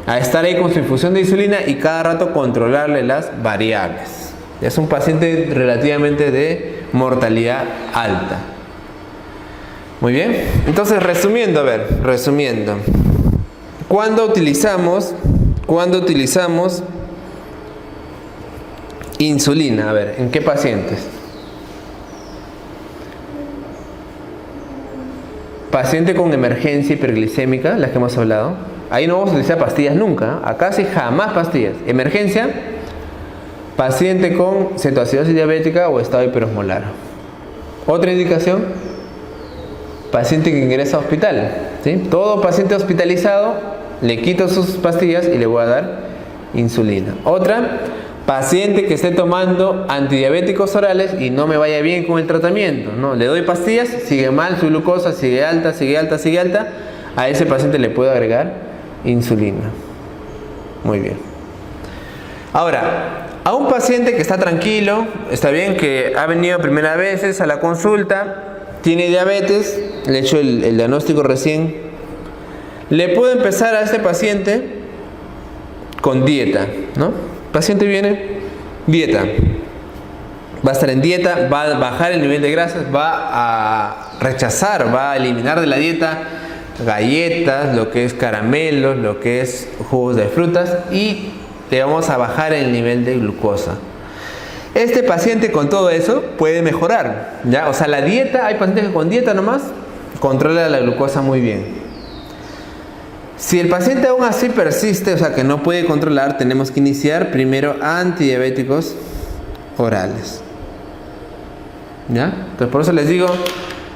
a estar ahí con su infusión de insulina y cada rato controlarle las variables. Es un paciente relativamente de mortalidad alta. Muy bien, entonces resumiendo, ¿cuándo utilizamos insulina? A ver, ¿en qué pacientes? Paciente con emergencia hiperglicémica, las que hemos hablado. Ahí no vamos a utilizar pastillas nunca. Acá sí jamás pastillas. Emergencia, paciente con cetoacidosis diabética o estado hiperosmolar. Otra indicación, paciente que ingresa a hospital. ¿Sí? Todo paciente hospitalizado, le quito sus pastillas y le voy a dar insulina. Otra, paciente que esté tomando antidiabéticos orales y no me vaya bien con el tratamiento, ¿no? Le doy pastillas, sigue mal su glucosa, sigue alta. A ese paciente le puedo agregar insulina. Muy bien. Ahora, a un paciente que está tranquilo, está bien, que ha venido primeras veces a la consulta, tiene diabetes, le he hecho el diagnóstico recién, le puedo empezar a este paciente con dieta, ¿no? El paciente viene, dieta, va a estar en dieta, va a bajar el nivel de grasas, va a rechazar, va a eliminar de la dieta galletas, lo que es caramelos, lo que es jugos de frutas, y le vamos a bajar el nivel de glucosa. Este paciente con todo eso puede mejorar, ¿ya? O sea, la dieta, hay pacientes que con dieta nomás controla la glucosa muy bien. Si el paciente aún así persiste, o sea que no puede controlar, tenemos que iniciar primero antidiabéticos orales, ¿ya? Entonces por eso les digo,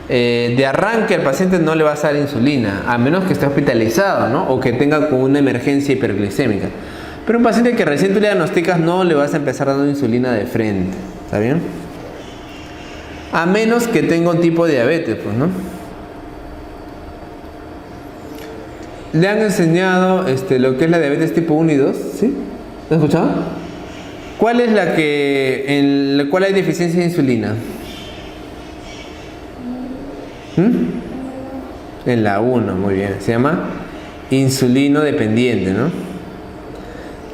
de arranque al paciente no le va a dar insulina, a menos que esté hospitalizado, ¿no? O que tenga como una emergencia hiperglicémica. Pero un paciente que recién tú le diagnosticas no le vas a empezar dando insulina de frente, ¿está bien? A menos que tenga un tipo de diabetes, pues, ¿no? Le han enseñado lo que es la diabetes tipo 1 y 2, ¿sí? ¿Lo has escuchado? ¿Cuál es en la cual hay deficiencia de insulina? En la 1, muy bien. Se llama insulino dependiente, ¿no?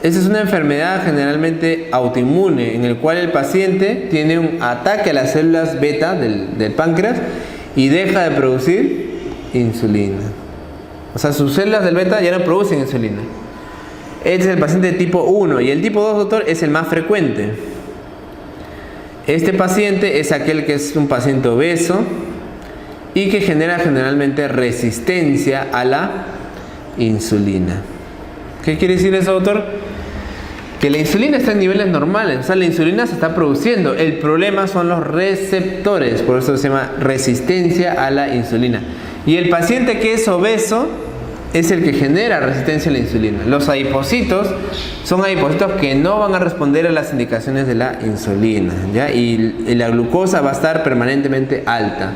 Esa es una enfermedad generalmente autoinmune, en el cual el paciente tiene un ataque a las células beta del páncreas y deja de producir insulina. O sea, sus células del beta ya no producen insulina. Este es el paciente de tipo 1 y el tipo 2, doctor, es el más frecuente. Este paciente es aquel que es un paciente obeso y que genera generalmente resistencia a la insulina. ¿Qué quiere decir eso, doctor? Que la insulina está en niveles normales, o sea, la insulina se está produciendo. El problema son los receptores, por eso se llama resistencia a la insulina. Y el paciente que es obeso es el que genera resistencia a la insulina. Los adipocitos son adipocitos que no van a responder a las indicaciones de la insulina, ¿ya? Y la glucosa va a estar permanentemente alta.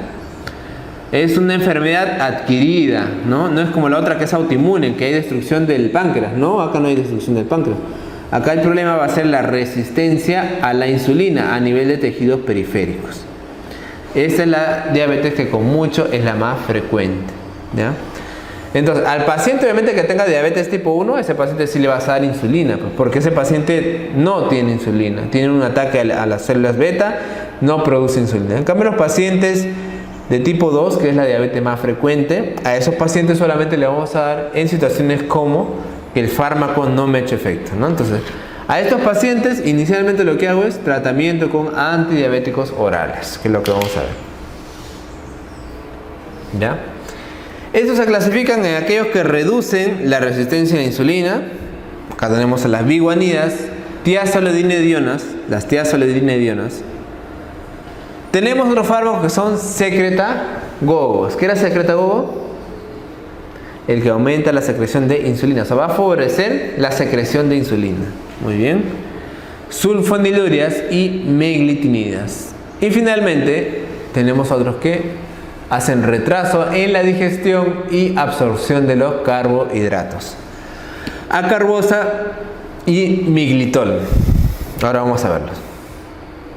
Es una enfermedad adquirida, ¿no? No es como la otra que es autoinmune, que hay destrucción del páncreas. No, acá no hay destrucción del páncreas. Acá el problema va a ser la resistencia a la insulina a nivel de tejidos periféricos. Esta es la diabetes que con mucho es la más frecuente, ¿ya? Entonces, al paciente obviamente que tenga diabetes tipo 1, ese paciente sí le va a dar insulina, pues, porque ese paciente no tiene insulina, tiene un ataque a las células beta, no produce insulina. En cambio, los pacientes de tipo 2, que es la diabetes más frecuente, a esos pacientes solamente le vamos a dar en situaciones como que el fármaco no me ha hecho efecto, ¿no? Entonces, a estos pacientes inicialmente lo que hago es tratamiento con antidiabéticos orales, que es lo que vamos a ver, ¿ya? Estos se clasifican en aquellos que reducen la resistencia a la insulina. Acá tenemos a las biguanidas, tiazolidinedionas, las tiazolidinedionas. Tenemos otros fármacos que son secretagogos. ¿Qué era secretagogo? El que aumenta la secreción de insulina, o sea, va a favorecer la secreción de insulina. Muy bien. Sulfonilurias y meglitinidas. Y finalmente tenemos otros que hacen retraso en la digestión y absorción de los carbohidratos. Acarbosa y miglitol. Ahora vamos a verlos.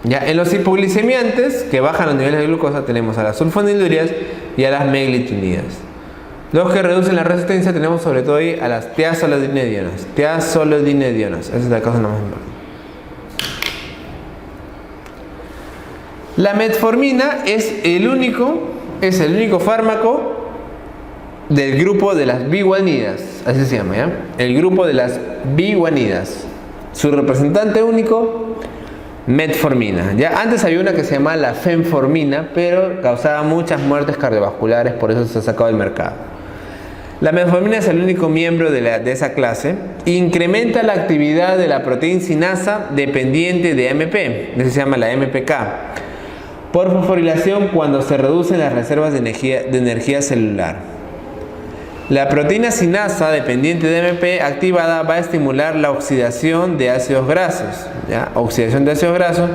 Ya, en los hipoglicemiantes que bajan los niveles de glucosa tenemos a las sulfonilurias y a las meglitinidas. Los que reducen la resistencia tenemos sobre todo ahí a las tiazolidinedionas. Esa es la cosa más importante. La metformina es el único fármaco del grupo de las biguanidas, así se llama, ¿ya? El grupo de las biguanidas. Su representante único, metformina. Ya antes había una que se llamaba la fenformina, pero causaba muchas muertes cardiovasculares, por eso se ha sacado del mercado. La metformina es el único miembro de esa clase. Incrementa la actividad de la proteína sinasa dependiente de AMP, eso se llama la MPK, por fosforilación cuando se reducen las reservas de energía celular. La proteína sinasa dependiente de AMP activada va a estimular la oxidación de ácidos grasos, ¿ya? Oxidación de ácidos grasos,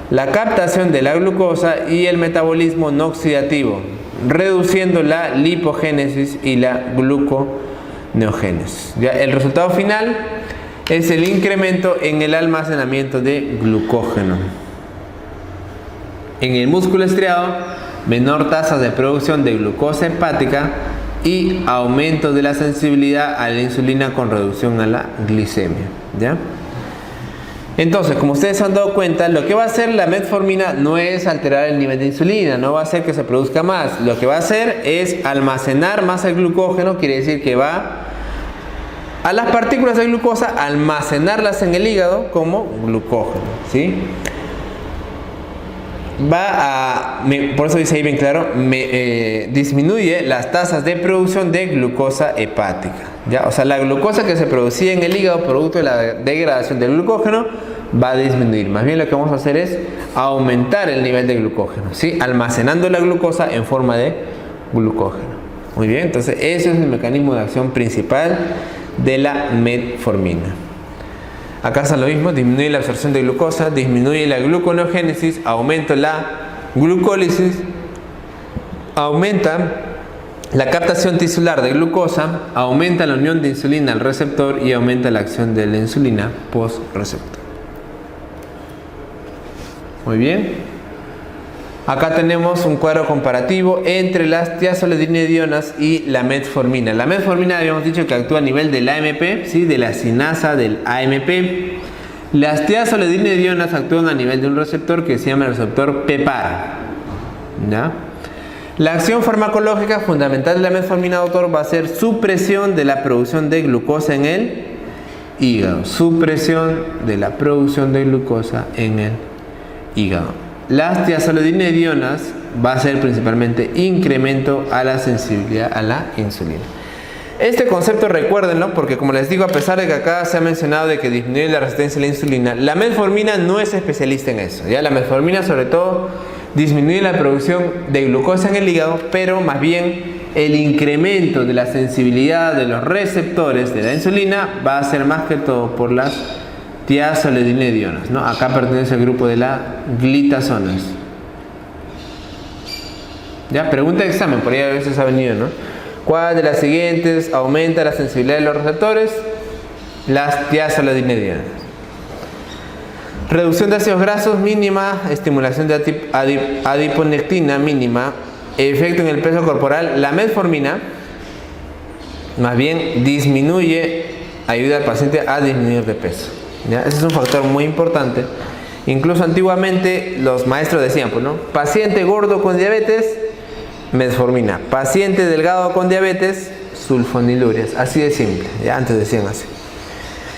la captación de la glucosa y el metabolismo no oxidativo, reduciendo la lipogénesis y la gluconeogénesis. ¿Ya? El resultado final es el incremento en el almacenamiento de glucógeno. En el músculo estriado, menor tasa de producción de glucosa hepática y aumento de la sensibilidad a la insulina con reducción a la glicemia, ¿ya? Entonces, como ustedes se han dado cuenta, lo que va a hacer la metformina no es alterar el nivel de insulina, no va a hacer que se produzca más. Lo que va a hacer es almacenar más el glucógeno, quiere decir que va a las partículas de glucosa, almacenarlas en el hígado como glucógeno, ¿sí? Por eso dice ahí bien claro, disminuye las tasas de producción de glucosa hepática, ¿ya? O sea, la glucosa que se producía en el hígado producto de la degradación del glucógeno va a disminuir. Más bien lo que vamos a hacer es aumentar el nivel de glucógeno, ¿sí? Almacenando la glucosa en forma de glucógeno. Muy bien, entonces ese es el mecanismo de acción principal de la metformina. Acá está lo mismo, disminuye la absorción de glucosa, disminuye la gluconeogénesis, aumenta la glucólisis, aumenta la captación tisular de glucosa, aumenta la unión de insulina al receptor y aumenta la acción de la insulina post-receptor. Muy bien. Acá tenemos un cuadro comparativo entre las tiazolidinedionas y la metformina. La metformina habíamos dicho que actúa a nivel del AMP, ¿sí? De la sinasa del AMP. Las tiazolidinedionas actúan a nivel de un receptor que se llama el receptor PPAR, ¿ya? La acción farmacológica fundamental de la metformina, doctor, va a ser supresión de la producción de glucosa en el hígado. Supresión de la producción de glucosa en el hígado. Las tiazolidinedionas va a ser principalmente incremento a la sensibilidad a la insulina. Este concepto recuérdenlo porque, como les digo, a pesar de que acá se ha mencionado de que disminuye la resistencia a la insulina, la metformina no es especialista en eso, ¿ya? La metformina sobre todo disminuye la producción de glucosa en el hígado, pero más bien el incremento de la sensibilidad de los receptores de la insulina va a ser más que todo por las tiazolidinedionas, ¿no? Acá pertenece al grupo de las glitazonas. Ya, pregunta de examen, por ahí a veces ha venido, ¿no? ¿Cuál de las siguientes aumenta la sensibilidad de los receptores? Las tiazolidinedionas. Reducción de ácidos grasos mínima, estimulación de adiponectina mínima, efecto en el peso corporal. La metformina más bien disminuye, ayuda al paciente a disminuir de peso, ¿ya? Ese es un factor muy importante. Incluso antiguamente los maestros decían, pues, ¿no? Paciente gordo con diabetes, metformina. Paciente delgado con diabetes, sulfonilurias. Así de simple, ya antes decían así.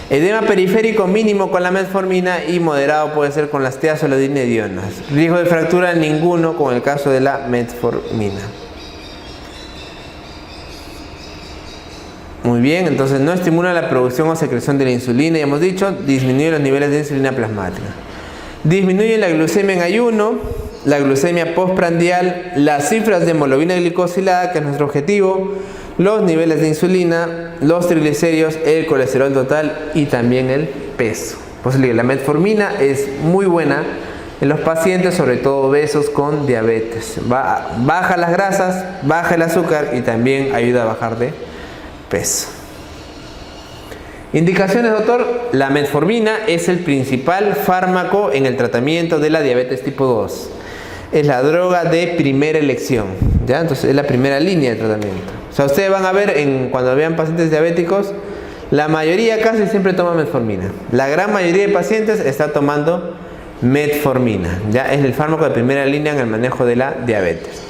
Edema periférico mínimo con la metformina y moderado puede ser con las tiazolidinedionas. Riesgo de fractura ninguno con el caso de la metformina. Muy bien, entonces no estimula la producción o secreción de la insulina, ya hemos dicho, disminuye los niveles de insulina plasmática. Disminuye la glucemia en ayuno, la glucemia postprandial, las cifras de hemoglobina glicosilada, que es nuestro objetivo, los niveles de insulina, los triglicéridos, el colesterol total y también el peso. Pues la metformina es muy buena en los pacientes, sobre todo obesos con diabetes. Baja las grasas, baja el azúcar y también ayuda a bajar de peso. Indicaciones, doctor. La metformina es el principal fármaco en el tratamiento de la diabetes tipo 2. Es la droga de primera elección, ¿ya? Entonces es la primera línea de tratamiento. O sea, ustedes van a ver cuando vean pacientes diabéticos, la mayoría casi siempre toma metformina. La gran mayoría de pacientes está tomando metformina. Ya es el fármaco de primera línea en el manejo de la diabetes.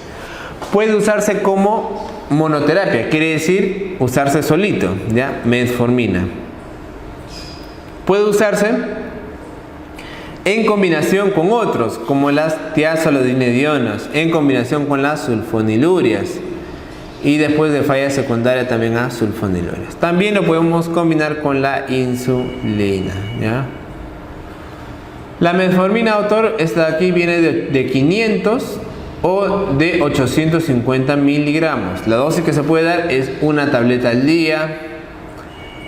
Puede usarse como monoterapia, quiere decir usarse solito, ya, metformina. Puede usarse en combinación con otros, como las tiazolidinedionas, en combinación con las sulfonilurias y después de falla secundaria también a sulfonilurias. También lo podemos combinar con la insulina, ¿ya? La metformina, autor, esta de aquí viene de 500 o de 850 miligramos. La dosis que se puede dar es una tableta al día.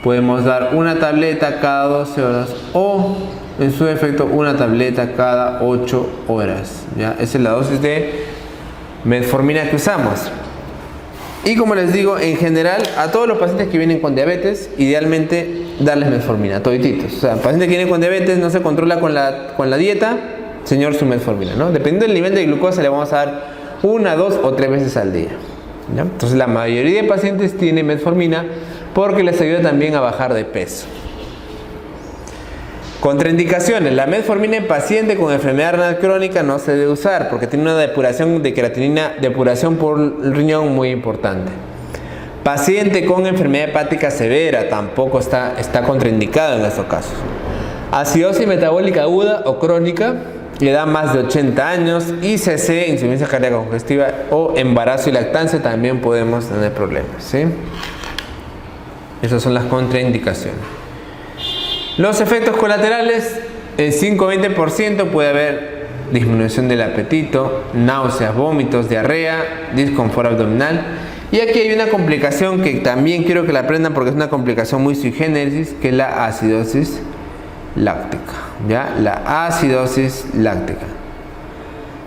Podemos dar una tableta cada 12 horas o, en su defecto, una tableta cada 8 horas. ¿Ya? Esa es la dosis de metformina que usamos. Y como les digo, en general, a todos los pacientes que vienen con diabetes, idealmente darles metformina, todititos. O sea, el paciente que viene con diabetes no se controla con la dieta, señor, su metformina, ¿no? Dependiendo del nivel de glucosa, le vamos a dar 1, 2 o 3 veces al día. ¿Ya? Entonces, la mayoría de pacientes tienen metformina porque les ayuda también a bajar de peso. Contraindicaciones. La metformina en paciente con enfermedad renal crónica no se debe usar porque tiene una depuración de creatinina, depuración por el riñón muy importante. Paciente con enfermedad hepática severa tampoco está contraindicado en estos casos. Acidosis metabólica aguda o crónica, edad más de 80 años, ICC, insuficiencia cardíaca congestiva o embarazo y lactancia también podemos tener problemas, ¿sí? Esas son las contraindicaciones. Los efectos colaterales, el 5-20% puede haber disminución del apetito, náuseas, vómitos, diarrea, disconfort abdominal. Y aquí hay una complicación que también quiero que la aprendan porque es una complicación muy sui generis, que es la acidosis láctica. ¿Ya? La acidosis láctica.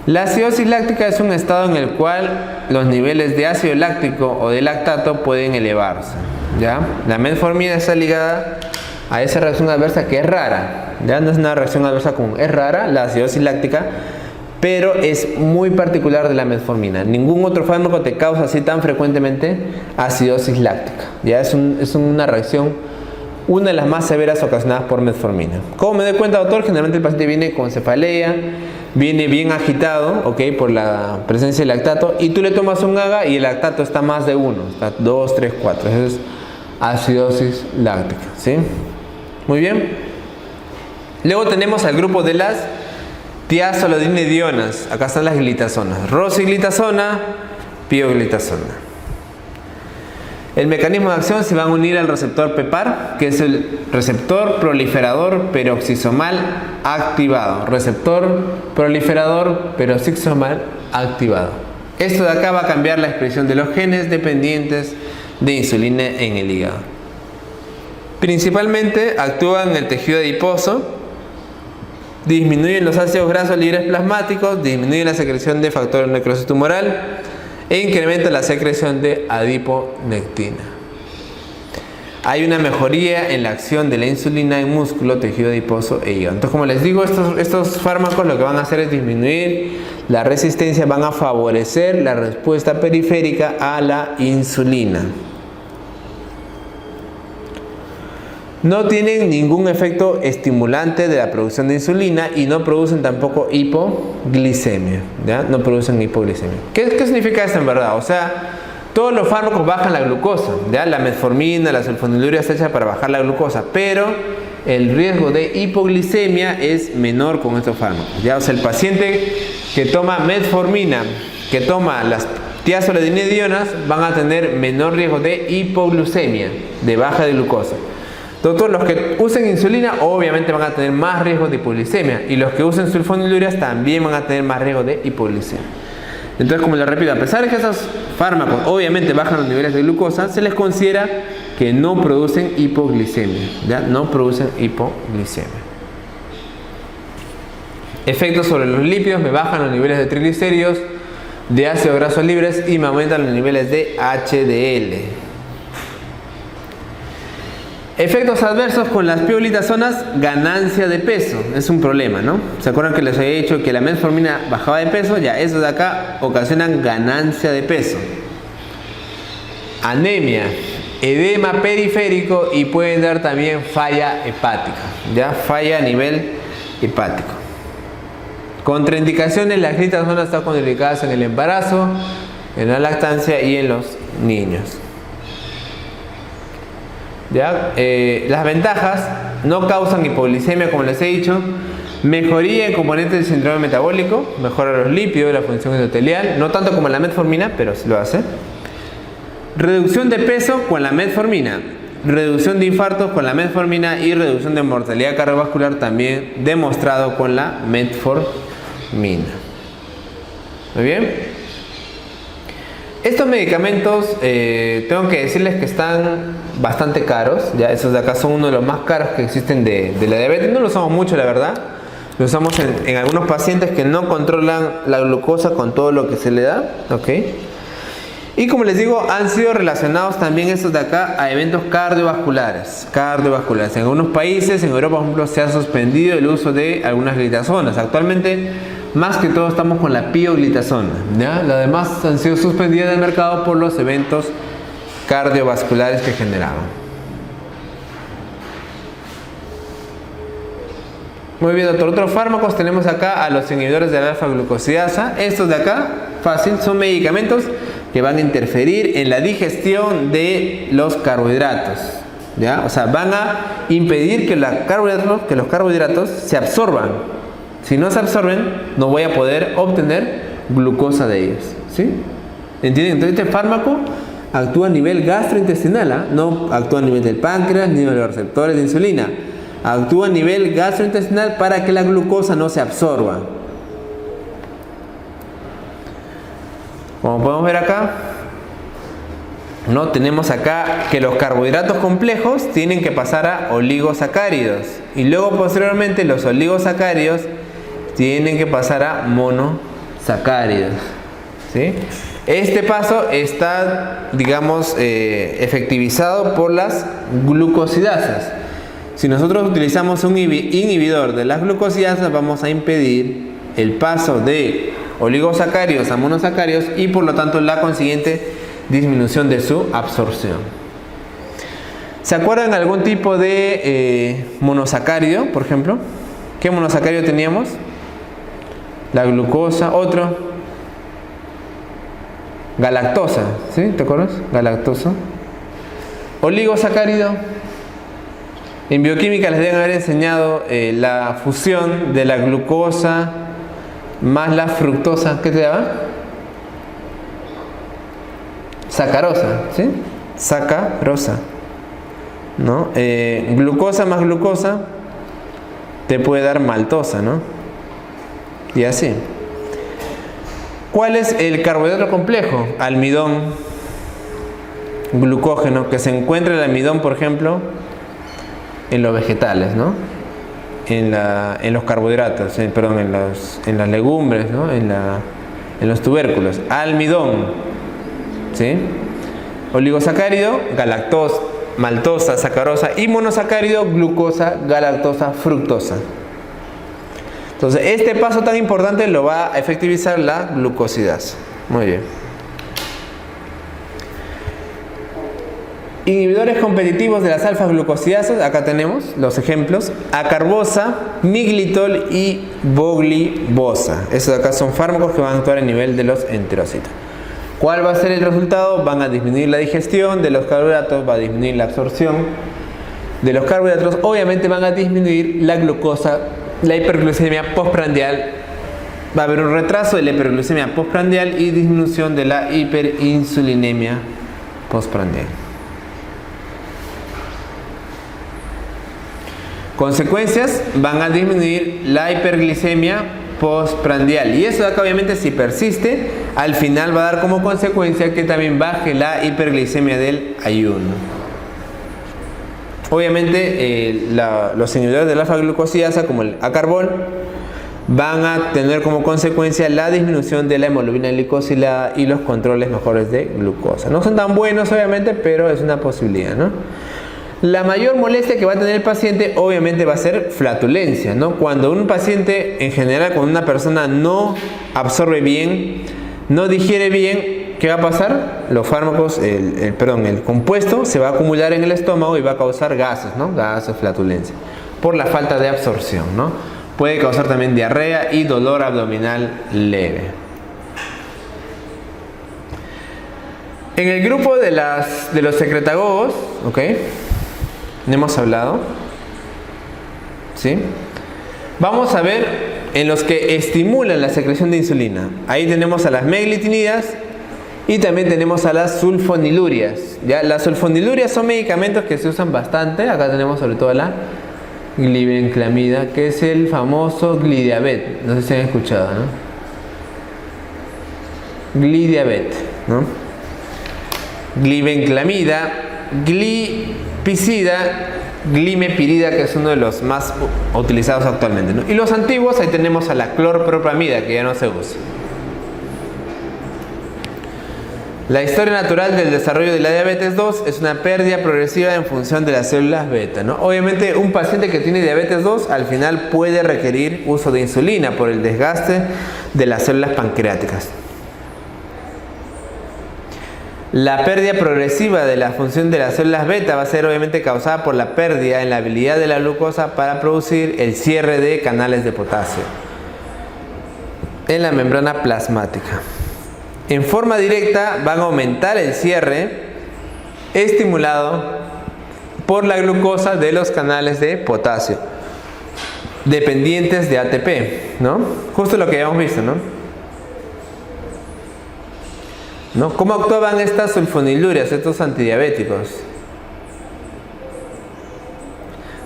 La acidosis láctica es un estado en el cual los niveles de ácido láctico o de lactato pueden elevarse. ¿Ya? La metformina está ligada a esa reacción adversa que es rara. Ya no es una reacción adversa común, es rara la acidosis láctica, pero es muy particular de la metformina. Ningún otro fármaco te causa así tan frecuentemente acidosis láctica. Ya es una reacción, una de las más severas ocasionadas por metformina. ¿Cómo me doy cuenta, doctor? Generalmente el paciente viene con cefalea, viene bien agitado, ¿ok? Por la presencia de lactato, y tú le tomas un GAGA y el lactato está más de 1, está 2, 3, 4. Eso es acidosis láctica, ¿sí? Muy bien. Luego tenemos al grupo de las tiazolidinedionas. Acá están las glitazonas. Rosiglitazona, pioglitazona. El mecanismo de acción se va a unir al receptor PEPAR, que es el receptor proliferador peroxisomal activado. Receptor proliferador peroxisomal activado. Esto de acá va a cambiar la expresión de los genes dependientes de insulina en el hígado. Principalmente actúa en el tejido adiposo, disminuyen los ácidos grasos libres plasmáticos, disminuye la secreción de factor de necrosis tumoral e incrementa la secreción de adiponectina. Hay una mejoría en la acción de la insulina en músculo, tejido adiposo e hígado. Entonces, como les digo, estos fármacos lo que van a hacer es disminuir la resistencia, van a favorecer la respuesta periférica a la insulina. No tienen ningún efecto estimulante de la producción de insulina y no producen tampoco hipoglicemia. ¿Ya? No producen hipoglicemia. ¿Qué significa esto en verdad? O sea, todos los fármacos bajan la glucosa. ¿Ya? La metformina, la sulfoniluria está hecha para bajar la glucosa, pero el riesgo de hipoglicemia es menor con estos fármacos. ¿Ya? O sea, el paciente que toma metformina, que toma las tiazolidinedionas, van a tener menor riesgo de hipoglucemia, de baja de glucosa. Doctor, los que usen insulina obviamente van a tener más riesgo de hipoglicemia y los que usen sulfonilurias también van a tener más riesgo de hipoglicemia. Entonces, como les repito, a pesar de que esos fármacos obviamente bajan los niveles de glucosa, se les considera que no producen hipoglicemia. ¿Ya? No producen hipoglicemia. Efectos sobre los lípidos: me bajan los niveles de triglicéridos, de ácidos grasos libres y me aumentan los niveles de HDL. Efectos adversos con las pioglitazonas: ganancia de peso. Es un problema, ¿no? ¿Se acuerdan que les había dicho que la metformina bajaba de peso? Ya, esos de acá ocasionan ganancia de peso. anemia, edema periférico y pueden dar también falla hepática, ya falla a nivel hepático. Contraindicaciones: las grietas van a estar contraindicadas en el embarazo, en la lactancia y en los niños. ¿Ya? Las ventajas: no causan hipoglicemia, como les he dicho, mejoría en componentes del síndrome metabólico, mejora los lípidos, la función endotelial, no tanto como la metformina, pero sí lo hace. Reducción de peso con la metformina, reducción de infartos con la metformina y reducción de mortalidad cardiovascular también demostrado con la metformina. Muy bien. Estos medicamentos tengo que decirles que están bastante caros. Ya esos de acá son uno de los más caros que existen de la diabetes. No lo usamos mucho, la verdad. Lo usamos en algunos pacientes que no controlan la glucosa con todo lo que se le da. ¿Ok? Y como les digo, han sido relacionados también estos de acá a eventos cardiovasculares. En algunos países, en Europa por ejemplo, se ha suspendido el uso de algunas glitazonas. Actualmente, más que todo, estamos con la pioglitazona, ¿ya? Las demás han sido suspendidas del mercado por los eventos cardiovasculares que generaban. Muy bien, doctor. Otros fármacos tenemos acá a los inhibidores de la alfa-glucosidasa. Estos de acá, fácil, son medicamentos que van a interferir en la digestión de los carbohidratos, ¿ya? O sea, van a impedir que los carbohidratos se absorban. Si no se absorben, no voy a poder obtener glucosa de ellos, ¿sí? ¿Entienden? Entonces este fármaco actúa a nivel gastrointestinal, ¿eh? No actúa a nivel del páncreas ni de los receptores de insulina. Actúa a nivel gastrointestinal para que la glucosa no se absorba. Como podemos ver acá, ¿no? Tenemos acá que los carbohidratos complejos tienen que pasar a oligosacáridos y luego posteriormente los oligosacáridos tienen que pasar a monosacáridos, ¿sí? Este paso está, digamos, efectivizado por las glucosidasas. Si nosotros utilizamos un inhibidor de las glucosidasas, vamos a impedir el paso de oligosacáridos a monosacáridos y por lo tanto la consiguiente disminución de su absorción. ¿Se acuerdan de algún tipo de monosacárido, por ejemplo? ¿Qué monosacárido teníamos? La glucosa. Otro, galactosa, ¿sí? ¿Te acuerdas? Galactosa. Oligosacárido. En bioquímica les deben haber enseñado la fusión de la glucosa más la fructosa. ¿Qué te daba? Sacarosa, ¿sí? Sacarosa, ¿no? Glucosa más glucosa te puede dar maltosa, ¿no? Y así. ¿Cuál es el carbohidrato complejo? Almidón, glucógeno, que se encuentra el almidón, por ejemplo, en los vegetales, ¿no? En los carbohidratos, perdón, en las legumbres, ¿no? En los tubérculos. Almidón, ¿sí? Oligosacárido, galactosa, maltosa, sacarosa, y monosacárido, glucosa, galactosa, fructosa. Entonces, este paso tan importante lo va a efectivizar la glucosidasa. Muy bien. Inhibidores competitivos de las alfa-glucosidasas, acá tenemos los ejemplos: acarbosa, miglitol y voglibosa. Estos de acá son fármacos que van a actuar a nivel de los enterocitos. ¿Cuál va a ser el resultado? Van a disminuir la digestión de los carbohidratos, va a disminuir la absorción de los carbohidratos, obviamente van a disminuir la glucosa, la hiperglucemia postprandial. Va a haber un retraso de la hiperglucemia postprandial y disminución de la hiperinsulinemia postprandial. Consecuencias: van a disminuir la hiperglicemia postprandial, y eso de acá obviamente, si persiste, al final va a dar como consecuencia que también baje la hiperglicemia del ayuno. Obviamente los inhibidores de la alfa-glucosidasa, como el acarbol, van a tener como consecuencia la disminución de la hemoglobina glicosilada y los controles mejores de glucosa. No son tan buenos obviamente, pero es una posibilidad, ¿no? La mayor molestia que va a tener el paciente obviamente va a ser flatulencia, ¿no? Cuando un paciente, en general, cuando una persona no absorbe bien, no digiere bien, ¿qué va a pasar? Los fármacos, el compuesto se va a acumular en el estómago y va a causar gases, ¿no? Gases, flatulencia, por la falta de absorción, ¿no? Puede causar también diarrea y dolor abdominal leve. En el grupo de los secretagogos, ¿ok? Hemos hablado, ¿sí? Vamos a ver en los que estimulan la secreción de insulina. Ahí tenemos a las meglitinidas y también tenemos a las sulfonilurias. ¿Ya? Las sulfonilurias son medicamentos que se usan bastante. Acá tenemos sobre todo la glibenclamida, que es el famoso Glidiabet. No sé si han escuchado, ¿no? Glidiabet, ¿no? Glibenclamida, glipizida, glimepirida, que es uno de los más utilizados actualmente, ¿no? Y los antiguos, ahí tenemos a la clorpropamida, que ya no se usa. La historia natural del desarrollo de la diabetes 2 es una pérdida progresiva en función de las células beta, ¿no? Obviamente un paciente que tiene diabetes 2 al final puede requerir uso de insulina por el desgaste de las células pancreáticas. La pérdida progresiva de la función de las células beta va a ser obviamente causada por la pérdida en la habilidad de la glucosa para producir el cierre de canales de potasio en la membrana plasmática. En forma directa van a aumentar el cierre estimulado por la glucosa de los canales de potasio dependientes de ATP, ¿no? Justo lo que habíamos visto, ¿no? ¿Cómo actuaban estas sulfonilurias, estos antidiabéticos?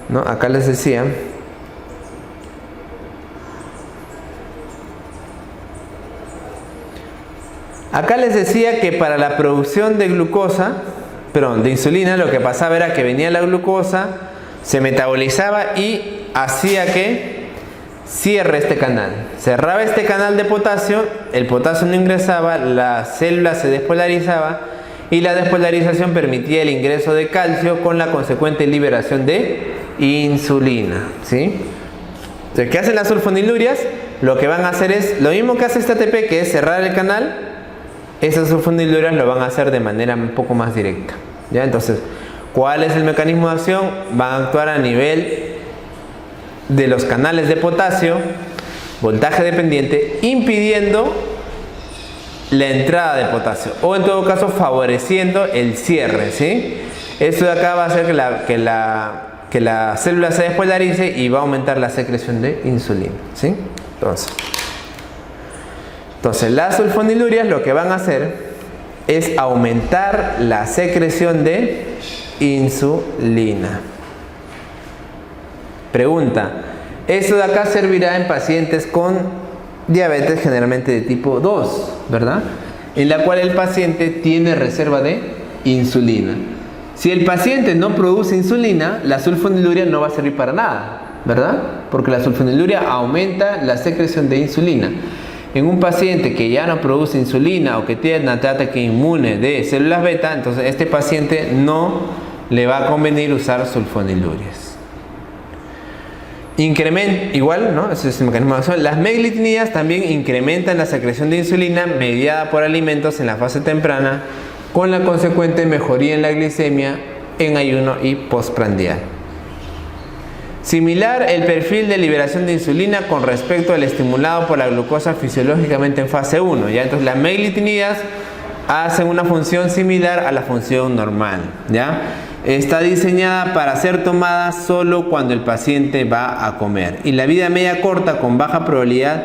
¿No? Acá les decía. Acá les decía que para la producción de de insulina, lo que pasaba era que venía la glucosa, se metabolizaba y hacía que cierre este canal. Cerraba este canal de potasio, el potasio no ingresaba, la célula se despolarizaba y la despolarización permitía el ingreso de calcio con la consecuente liberación de insulina, ¿sí? Entonces, ¿qué hacen las sulfonilurias? Lo que van a hacer es lo mismo que hace este ATP, que es cerrar el canal. Esas sulfonilurias lo van a hacer de manera un poco más directa, ¿ya? Entonces, ¿cuál es el mecanismo de acción? Van a actuar a nivel de los canales de potasio, voltaje dependiente, impidiendo la entrada de potasio, o en todo caso favoreciendo el cierre, ¿sí? Esto de acá va a hacer que la célula se despolarice y va a aumentar la secreción de insulina, ¿sí? Entonces las sulfonilurias lo que van a hacer es aumentar la secreción de insulina. Pregunta, esto de acá servirá en pacientes con diabetes generalmente de tipo 2, ¿verdad? En la cual el paciente tiene reserva de insulina. Si el paciente no produce insulina, la sulfoniluria no va a servir para nada, ¿verdad? Porque la sulfoniluria aumenta la secreción de insulina. En un paciente que ya no produce insulina o que tiene un ataque inmune de células beta, entonces este paciente no le va a convenir usar sulfonilurias. Igual, ¿no? Ese es el mecanismo de acción. Las meglitinidas también incrementan la secreción de insulina mediada por alimentos en la fase temprana, con la consecuente mejoría en la glicemia en ayuno y postprandial. Similar el perfil de liberación de insulina con respecto al estimulado por la glucosa fisiológicamente en fase 1. ¿Ya? Entonces las meglitinidas hacen una función similar a la función normal, ¿ya? Está diseñada para ser tomada solo cuando el paciente va a comer y la vida media corta con baja probabilidad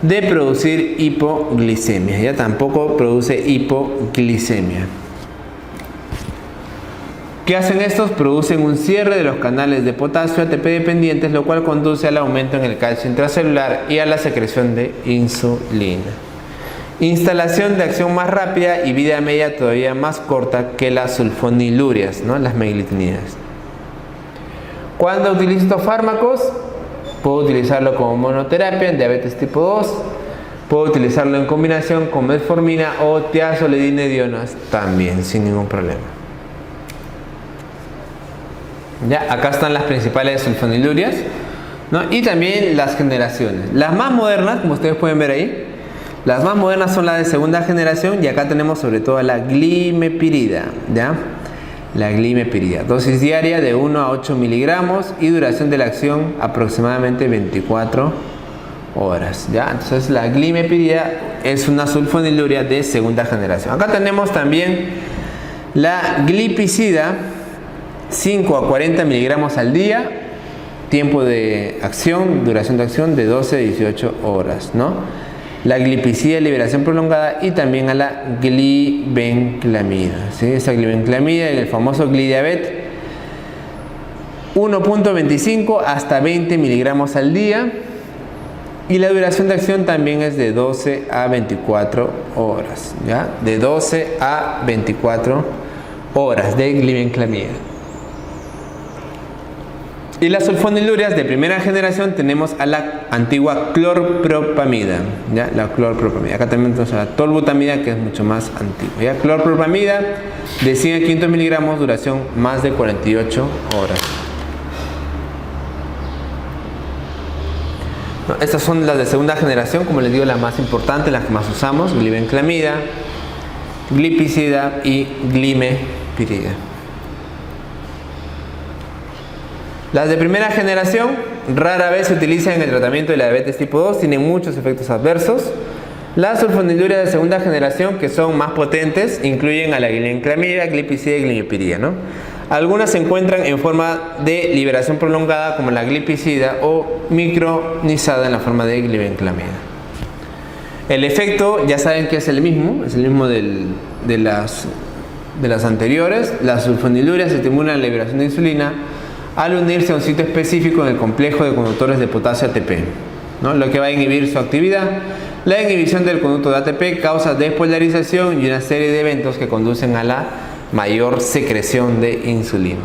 de producir hipoglicemia. Ya tampoco produce hipoglicemia. ¿Qué hacen estos? Producen un cierre de los canales de potasio ATP dependientes, lo cual conduce al aumento en el calcio intracelular y a la secreción de insulina. Instalación de acción más rápida y vida media todavía más corta que las sulfonilurias, ¿no? Las meglitinidas. ¿Cuándo utilizo estos fármacos? Puedo utilizarlo como monoterapia en diabetes tipo 2. Puedo utilizarlo en combinación con metformina o tiazolidinedionas también, sin ningún problema. Ya, acá están las principales sulfonilurias, ¿no? Y también las generaciones. Las más modernas, como ustedes pueden ver ahí, Las más modernas son las de segunda generación y acá tenemos sobre todo la glimepirida, ¿ya? La glimepirida, dosis diaria de 1 a 8 miligramos y duración de la acción aproximadamente 24 horas, ¿ya? Entonces la glimepirida es una sulfonilurea de segunda generación. Acá tenemos también la glipizida, 5 a 40 miligramos al día, tiempo de acción, duración de acción de 12 a 18 horas, ¿no? La glipizida de liberación prolongada y también a la glibenclamida, ¿sí? Esa glibenclamida y el famoso glidiabet, 1.25 hasta 20 miligramos al día y la duración de acción también es de 12 a 24 horas, ¿ya? De 12 a 24 horas de glibenclamida. Y las sulfonilureas de primera generación tenemos a la antigua clorpropamida, ¿ya? La clorpropamida. Acá también tenemos a la tolbutamida, que es mucho más antigua, ¿ya? Clorpropamida de 100 a 500 miligramos, duración más de 48 horas. No, estas son las de segunda generación, como les digo, las más importantes, las que más usamos: glibenclamida, glipizida y glimepirida. Las de primera generación rara vez se utilizan en el tratamiento de la diabetes tipo 2, tienen muchos efectos adversos. Las sulfonilureas de segunda generación, que son más potentes, incluyen a la glibenclamida, glipizida y glimepirida, ¿no? Algunas se encuentran en forma de liberación prolongada, como la glipizida, o micronizada en la forma de glibenclamida. El efecto, ya saben que es el mismo de las anteriores. Las sulfonilureas estimulan la liberación de insulina al unirse a un sitio específico en el complejo de conductores de potasio ATP, ¿no? Lo que va a inhibir su actividad. La inhibición del conducto de ATP causa despolarización y una serie de eventos que conducen a la mayor secreción de insulina.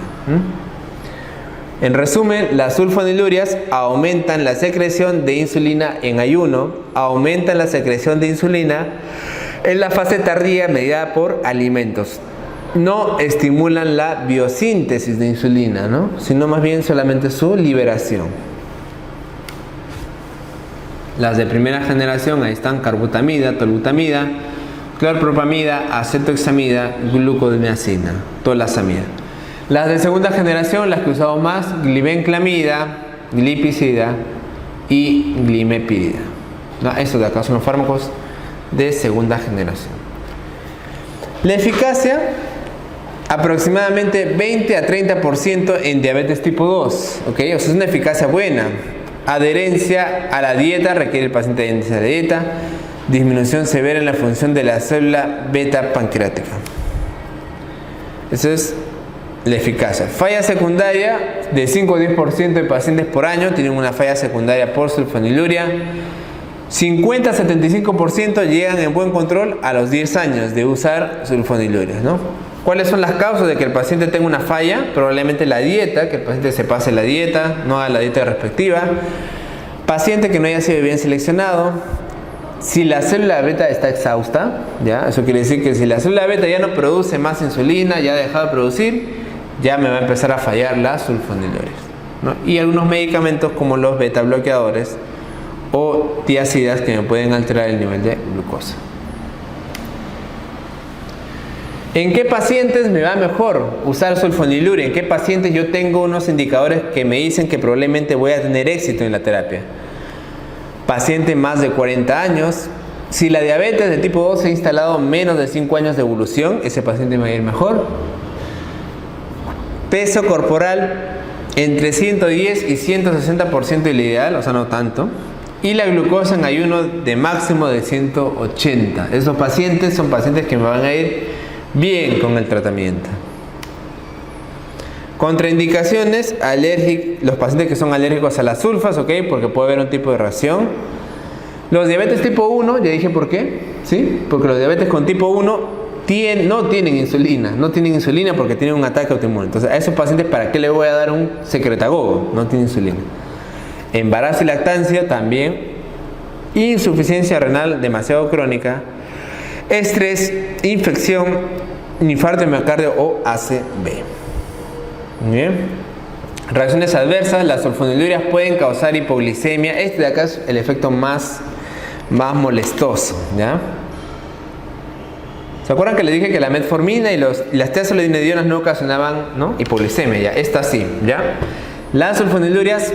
En resumen, las sulfonilureas aumentan la secreción de insulina en ayuno, aumentan la secreción de insulina en la fase tardía mediada por alimentos. No estimulan la biosíntesis de insulina, ¿no? Sino más bien solamente su liberación. Las de primera generación, ahí están: carbutamida, tolbutamida, clorpropamida, acetohexamida, glucodimazina, tolazamida. Las de segunda generación, las que usamos más: glibenclamida, glipizida y glimepirida, ¿no? Estos de acá son los fármacos de segunda generación. La eficacia, aproximadamente 20 a 30% en diabetes tipo 2, ¿ok? O sea, es una eficacia buena. Adherencia a la dieta, requiere el paciente adherencia a la dieta. Disminución severa en la función de la célula beta pancreática. Eso es la eficacia. Falla secundaria, de 5 a 10% de pacientes por año tienen una falla secundaria por sulfonilurea. 50 a 75% llegan en buen control a los 10 años de usar sulfonilureas, ¿no? ¿Cuáles son las causas de que el paciente tenga una falla? Probablemente la dieta, que el paciente se pase la dieta, no haga la dieta respectiva. Paciente que no haya sido bien seleccionado. Si la célula beta está exhausta, ¿ya? Eso quiere decir que si la célula beta ya no produce más insulina, ya ha dejado de producir, ya me va a empezar a fallar las sulfonilureas, ¿no? Y algunos medicamentos como los beta bloqueadores o tiazidas que me pueden alterar el nivel de glucosa. ¿En qué pacientes me va mejor usar sulfonilurea? ¿En qué pacientes yo tengo unos indicadores que me dicen que probablemente voy a tener éxito en la terapia? Paciente más de 40 años. Si la diabetes de tipo 2 se ha instalado menos de 5 años de evolución, ese paciente me va a ir mejor. Peso corporal entre 110 y 160% del ideal, o sea, no tanto. Y la glucosa en ayuno de máximo de 180. Esos pacientes son pacientes que me van a ir bien con el tratamiento. Contraindicaciones: los pacientes que son alérgicos a las sulfas, ¿ok? Porque puede haber un tipo de reacción. Los diabetes tipo 1, ya dije por qué, ¿sí? Porque los diabetes con tipo 1 no tienen insulina porque tienen un ataque autoinmune. Entonces, a esos pacientes, ¿para qué le voy a dar un secretagogo? No tiene insulina. Embarazo y lactancia también. Insuficiencia renal demasiado crónica. Estrés, infección, infarto de miocardio o ACV. Bien. Reacciones adversas: las sulfonilureas pueden causar hipoglicemia. Este de acá es el efecto más más molestoso, ¿ya? ¿Se acuerdan que les dije que la metformina y las tiazolidinedionas no ocasionaban, ¿no?, hipoglicemia? Ya, esta sí, ¿ya? Las sulfonilurias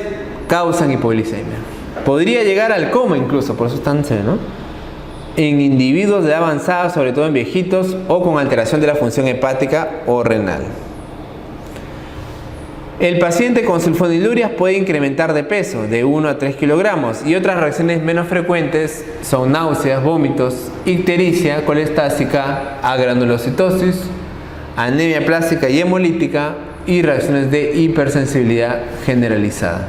causan hipoglicemia. Podría llegar al coma incluso, por eso están, ¿no?, en individuos de edad avanzada, sobre todo en viejitos o con alteración de la función hepática o renal. El paciente con sulfonilurias puede incrementar de peso de 1 a 3 kilogramos y otras reacciones menos frecuentes son náuseas, vómitos, ictericia, colestática, agranulocitosis, anemia plástica y hemolítica y reacciones de hipersensibilidad generalizada.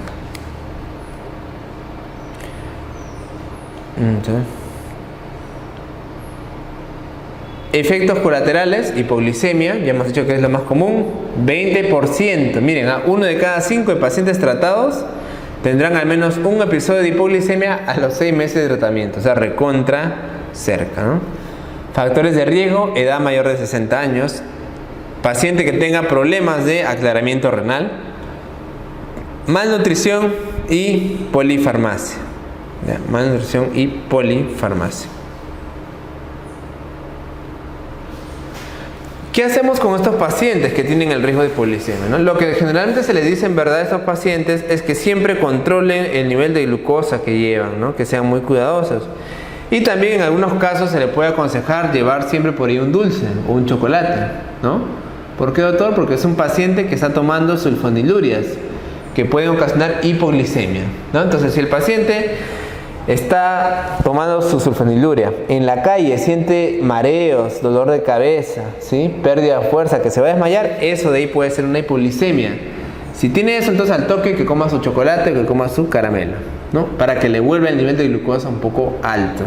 Efectos colaterales, hipoglicemia, ya hemos dicho que es lo más común, 20%. Miren, uno de cada 5 de pacientes tratados tendrán al menos un episodio de hipoglicemia a los 6 meses de tratamiento, o sea, recontra cerca, ¿no? Factores de riesgo, edad mayor de 60 años, paciente que tenga problemas de aclaramiento renal, malnutrición y polifarmacia. ¿Ya? Malnutrición y polifarmacia. ¿Qué hacemos con estos pacientes que tienen el riesgo de hipoglicemia, ¿no? Lo que generalmente se les dice en verdad a estos pacientes es que siempre controlen el nivel de glucosa que llevan, ¿no? Que sean muy cuidadosos. Y también en algunos casos se les puede aconsejar llevar siempre por ahí un dulce o un chocolate, ¿no? ¿Por qué, doctor? Porque es un paciente que está tomando sulfonilurias que pueden ocasionar hipoglicemia, ¿no? Entonces, si el paciente está tomando su sulfoniluria, en la calle siente mareos, dolor de cabeza, ¿sí?, pérdida de fuerza, que se va a desmayar, eso de ahí puede ser una hipoglicemia. Si tiene eso, entonces al toque que coma su chocolate, que coma su caramelo, ¿no?, para que le vuelva el nivel de glucosa un poco alto,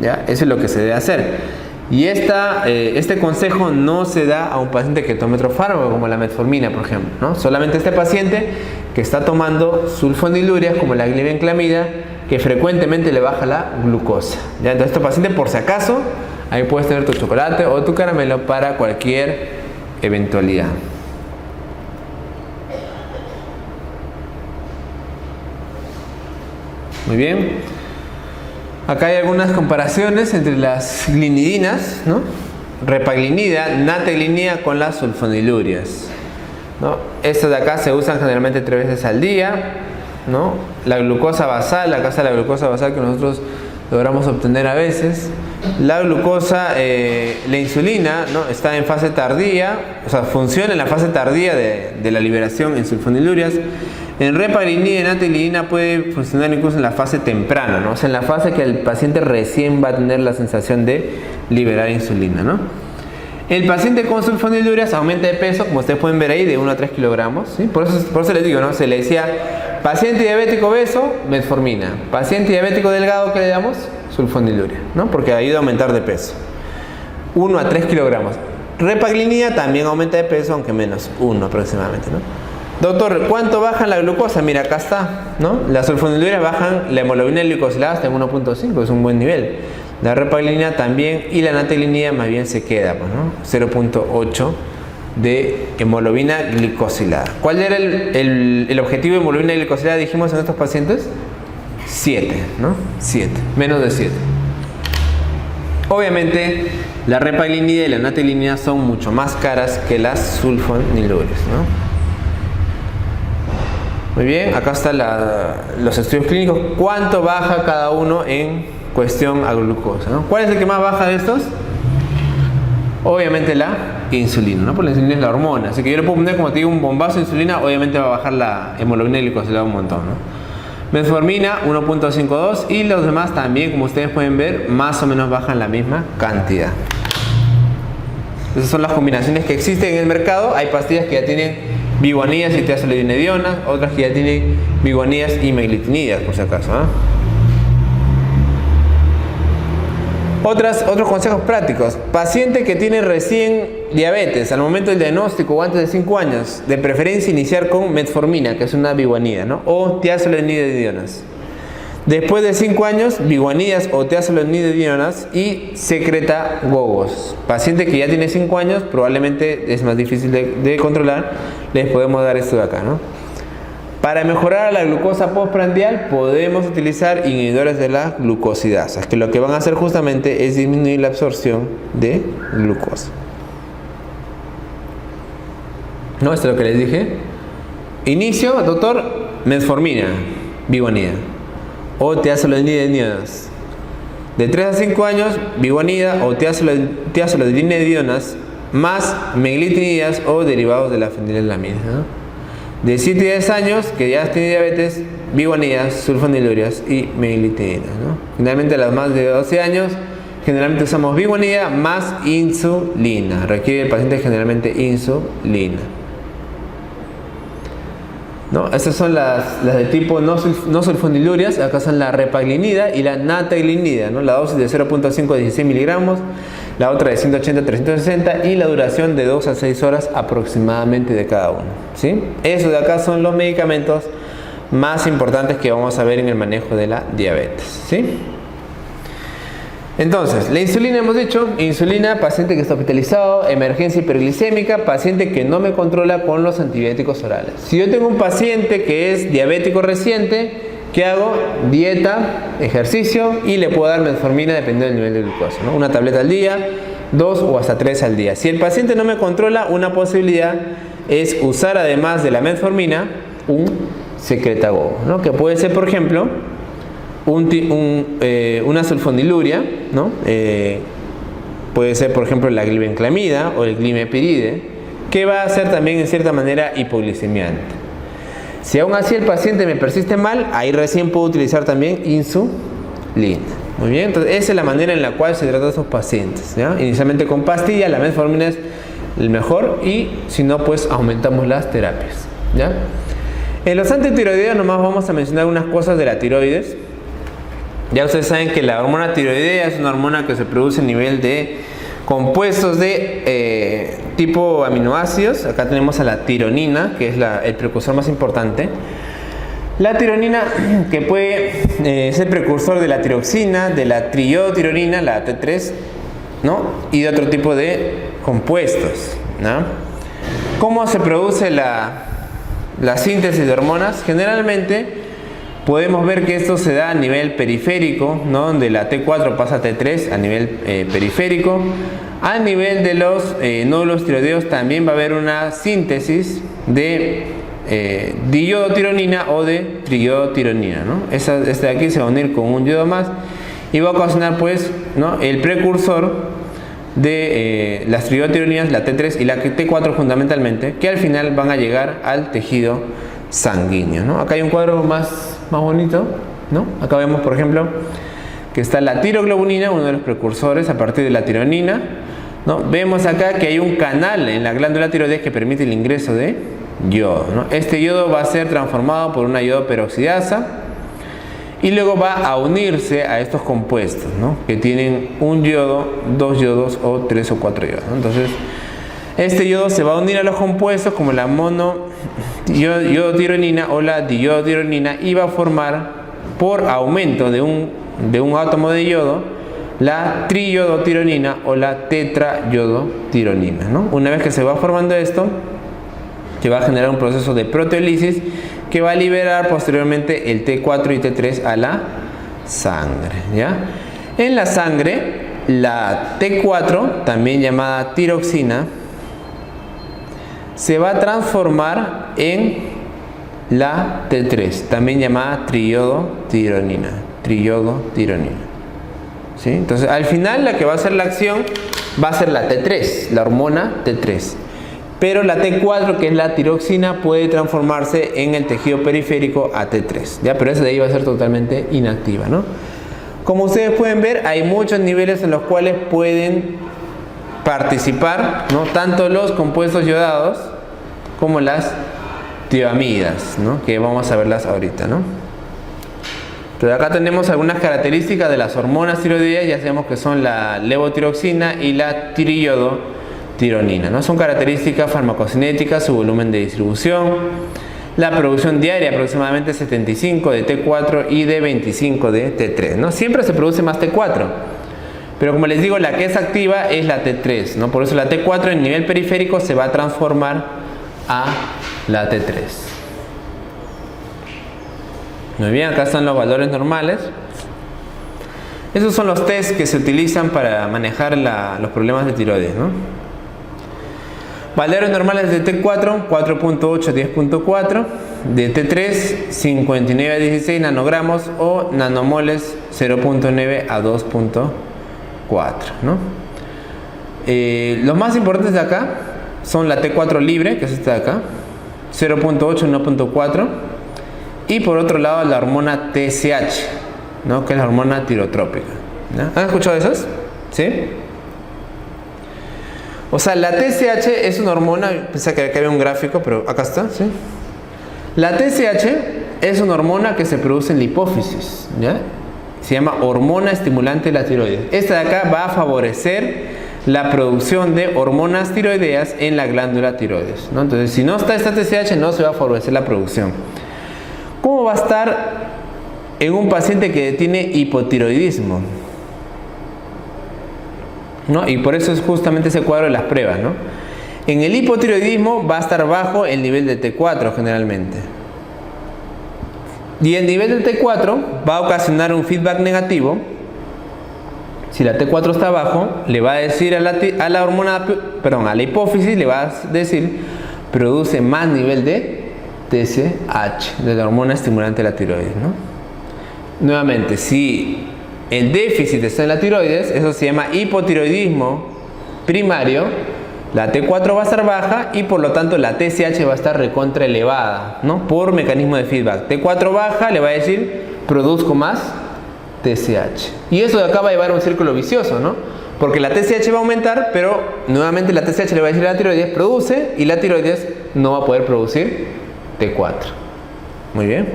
¿ya? Eso es lo que se debe hacer. Y este consejo no se da a un paciente que tome otro fármaco, como la metformina, por ejemplo, ¿no? Solamente este paciente que está tomando sulfonilurias, como la glibenclamida, que frecuentemente le baja la glucosa, ¿ya? Entonces, este paciente, por si acaso, ahí puedes tener tu chocolate o tu caramelo para cualquier eventualidad. Muy bien. Acá hay algunas comparaciones entre las glinidinas, ¿no?, repaglinida, nateglinida con las sulfonilurias, ¿no? Estas de acá se usan generalmente 3 veces al día, ¿no? La glucosa basal, acá está la glucosa basal que nosotros logramos obtener a veces. La glucosa, la insulina, ¿no?, está en fase tardía, o sea, funciona en la fase tardía de la liberación en sulfonilurias. En repaglinida y nateglinida puede funcionar incluso en la fase temprana, ¿no? O sea, en la fase que el paciente recién va a tener la sensación de liberar insulina, ¿no? El paciente con sulfonilurias aumenta de peso, como ustedes pueden ver ahí, de 1 a 3 kilogramos, ¿sí? Por eso les digo, ¿no? Se le decía paciente diabético obeso, metformina. Paciente diabético delgado, ¿qué le damos? Sulfoniluria, ¿no? Porque ayuda a aumentar de peso. 1 a 3 kilogramos. Repaglinida también aumenta de peso, aunque menos, 1 aproximadamente, ¿no? Doctor, ¿cuánto bajan la glucosa? Mira, acá está, ¿no? Las sulfonilurias bajan la hemoglobina glicosilada hasta en 1.5, es un buen nivel. La repaglinida también, y la nateglinida más bien se queda, pues, ¿no? 0.8 de hemoglobina glicosilada. ¿Cuál era el objetivo de hemoglobina glicosilada, dijimos, en estos pacientes? 7, ¿no? 7, menos de 7. Obviamente, la repaglinida y la nateglinida son mucho más caras que las sulfonilurias, ¿no? Muy bien, acá están los estudios clínicos. ¿Cuánto baja cada uno en cuestión a glucosa, ¿no? ¿Cuál es el que más baja de estos? Obviamente la insulina, ¿no? Porque la insulina es la hormona. Así que yo le puedo poner, como te digo, un bombazo de insulina, obviamente va a bajar la hemoglobina glicosilada un montón, ¿no? Metformina 1.52 y los demás también, como ustedes pueden ver, más o menos bajan la misma cantidad. Esas son las combinaciones que existen en el mercado. Hay pastillas que ya tienen biguanidas y tiazolidinedionas, otras que ya tienen biguanidas y meglitinidas, por si acaso, ¿eh? Otros consejos prácticos. Paciente que tiene recién diabetes al momento del diagnóstico o antes de 5 años, de preferencia iniciar con metformina, que es una biguanida, ¿no?, o tiazolidinedionas. Después de 5 años, biguanidas o tiazolidinedionas y secretagogos. Paciente que ya tiene 5 años, probablemente es más difícil de controlar, les podemos dar esto de acá, ¿no? Para mejorar la glucosa postprandial podemos utilizar inhibidores de la glucosidasa, que lo que van a hacer justamente es disminuir la absorción de glucosa. ¿No? Esto es lo que les dije. Inicio, doctor, metformina, vigonida o tiazolidinedionas. De 3 a 5 años, vigonida o tiazolidinedionas más meglitinidas o derivados de la fenilalanina, ¿no? De 7 a 10 años, que ya tiene diabetes, vigonida, sulfonilurias y meglitinidas, ¿no? Finalmente, a los más de 12 años, generalmente usamos vigonida más insulina. Requiere el paciente generalmente insulina, ¿no? Estas son las de tipo no sulfonilurias. Acá son la repaglinida y la nataglinida, ¿no? La dosis de 0.5 a 16 miligramos, la otra de 180 a 360 y la duración de 2 a 6 horas aproximadamente de cada uno, ¿sí? Esos de acá son los medicamentos más importantes que vamos a ver en el manejo de la diabetes, ¿sí? Entonces, la insulina, hemos dicho, insulina, paciente que está hospitalizado, emergencia hiperglicémica, paciente que no me controla con los antibióticos orales. Si yo tengo un paciente que es diabético reciente, ¿qué hago? Dieta, ejercicio y le puedo dar metformina dependiendo del nivel de glucosa, ¿no? Una tableta al día, 2 o hasta 3 al día. Si el paciente no me controla, una posibilidad es usar, además de la metformina, un secretagogue, ¿no? Que puede ser, por ejemplo, una sulfoniluria, ¿no? Puede ser, por ejemplo, la glibenclamida o el glimepiride, que va a ser también en cierta manera hipoglicemiante. Si aún así el paciente me persiste mal, ahí recién puedo utilizar también insulina. Muy bien, entonces esa es la manera en la cual se trata a esos pacientes, ¿ya? Inicialmente con pastilla, la metformina es el mejor, y si no, pues aumentamos las terapias, ¿ya? En los antitiroideos nomás vamos a mencionar unas cosas de la tiroides. Ya ustedes saben que la hormona tiroidea es una hormona que se produce a nivel de compuestos de tipo aminoácidos. Acá tenemos a la tironina, que es el precursor más importante. La tironina, que puede ser precursor de la tiroxina, de la triodotironina, la T3, ¿no? Y de otro tipo de compuestos, ¿no? ¿Cómo se produce la síntesis de hormonas? Generalmente podemos ver que esto se da a nivel periférico, ¿no? Donde la T4 pasa a T3 a nivel periférico. A nivel de los nódulos tiroideos también va a haber una síntesis de diiodotironina o de triodotironina, ¿no? Este de aquí se va a unir con un yodo más y va a ocasionar, pues, ¿no? El precursor de las triodotironinas, la T3 y la T4 fundamentalmente, que al final van a llegar al tejido sanguíneo, ¿no? Acá hay un cuadro más bonito, ¿no? Acá vemos, por ejemplo, que está la tiroglobulina, uno de los precursores a partir de la tironina, ¿no? Vemos acá que hay un canal en la glándula tiroides que permite el ingreso de yodo, ¿no? Este yodo va a ser transformado por una iodoperoxidasa y luego va a unirse a estos compuestos, ¿no? Que tienen un yodo, 2 yodos o 3 o 4 yodos, ¿no? Entonces, este yodo se va a unir a los compuestos como la monoiodotironina o la diiodotironina y va a formar, por aumento de un átomo de yodo, la triiodotironina o la tetraiodotironina, ¿no? Una vez que se va formando esto, se va a generar un proceso de proteólisis que va a liberar posteriormente el T4 y T3 a la sangre, ¿ya? En la sangre, la T4, también llamada tiroxina, se va a transformar en la T3, también llamada triodotironina. ¿Sí? Entonces, al final, la que va a hacer la acción va a ser la T3, la hormona T3. Pero la T4, que es la tiroxina, puede transformarse en el tejido periférico a T3, ¿ya? Pero esa de ahí va a ser totalmente inactiva, ¿no? Como ustedes pueden ver, hay muchos niveles en los cuales pueden participar, ¿no? Tanto los compuestos yodados como las tioamidas, ¿no? Que vamos a verlas ahorita, ¿no? Pero acá tenemos algunas características de las hormonas tiroideas. Ya sabemos que son la levotiroxina y la triodotironina, ¿no? Son características farmacocinéticas, su volumen de distribución, la producción diaria aproximadamente 75 de T4 y de 25 de T3, ¿no? Siempre se produce más T4, pero como les digo, la que es activa es la T3, ¿no? Por eso la T4 en nivel periférico se va a transformar a la T3. Muy bien, acá están los valores normales. Esos son los test que se utilizan para manejar los problemas de tiroides, ¿no? Valores normales de T4, 4.8 a 10.4, de T3, 59 a 16 nanogramos o nanomoles 0.9 a 2.4, ¿no? Los más importantes de acá son la T4 libre, que es esta de acá, 0.8 a 1.4, y por otro lado la hormona TSH, ¿no? Que es la hormona tirotrópica, ¿no? ¿Han escuchado de esas? ¿Sí? O sea, la TSH es una hormona, pensé que había un gráfico, pero acá está, ¿sí? La TSH es una hormona que se produce en la hipófisis, ¿ya? Se llama hormona estimulante de la tiroides. Esta de acá va a favorecer la producción de hormonas tiroideas en la glándula tiroides, ¿no? Entonces, si no está esta TSH, no se va a favorecer la producción. ¿Cómo va a estar en un paciente que tiene hipotiroidismo? ¿No? Y por eso es justamente ese cuadro de las pruebas, ¿no? En el hipotiroidismo va a estar bajo el nivel de T4 generalmente. Y el nivel de T4 va a ocasionar un feedback negativo. Si la T4 está abajo, le va a decir a la hipófisis, le va a decir, produce más nivel de TSH, de la hormona estimulante de la tiroides, ¿no? Nuevamente, si el déficit está en la tiroides, eso se llama hipotiroidismo primario, la T4 va a estar baja y por lo tanto la TSH va a estar recontra elevada, ¿no? Por mecanismo de feedback. T4 baja, le va a decir, produzco más TSH. Y eso de acá va a llevar a un círculo vicioso, ¿no? Porque la TSH va a aumentar, pero nuevamente la TSH le va a decir a la tiroides, produce, y la tiroides no va a poder producir T4. Muy bien.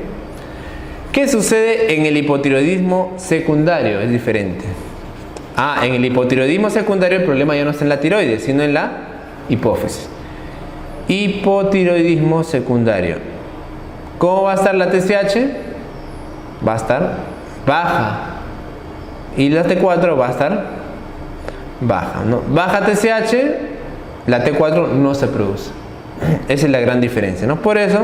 ¿Qué sucede en el hipotiroidismo secundario? Es diferente. En el hipotiroidismo secundario el problema ya no está en la tiroides, sino en la hipófisis. Hipotiroidismo secundario. ¿Cómo va a estar la TSH? Va a estar baja. Y la T4 va a estar baja, ¿no? Baja TSH, la T4 no se produce. Esa es la gran diferencia, ¿no? Por eso,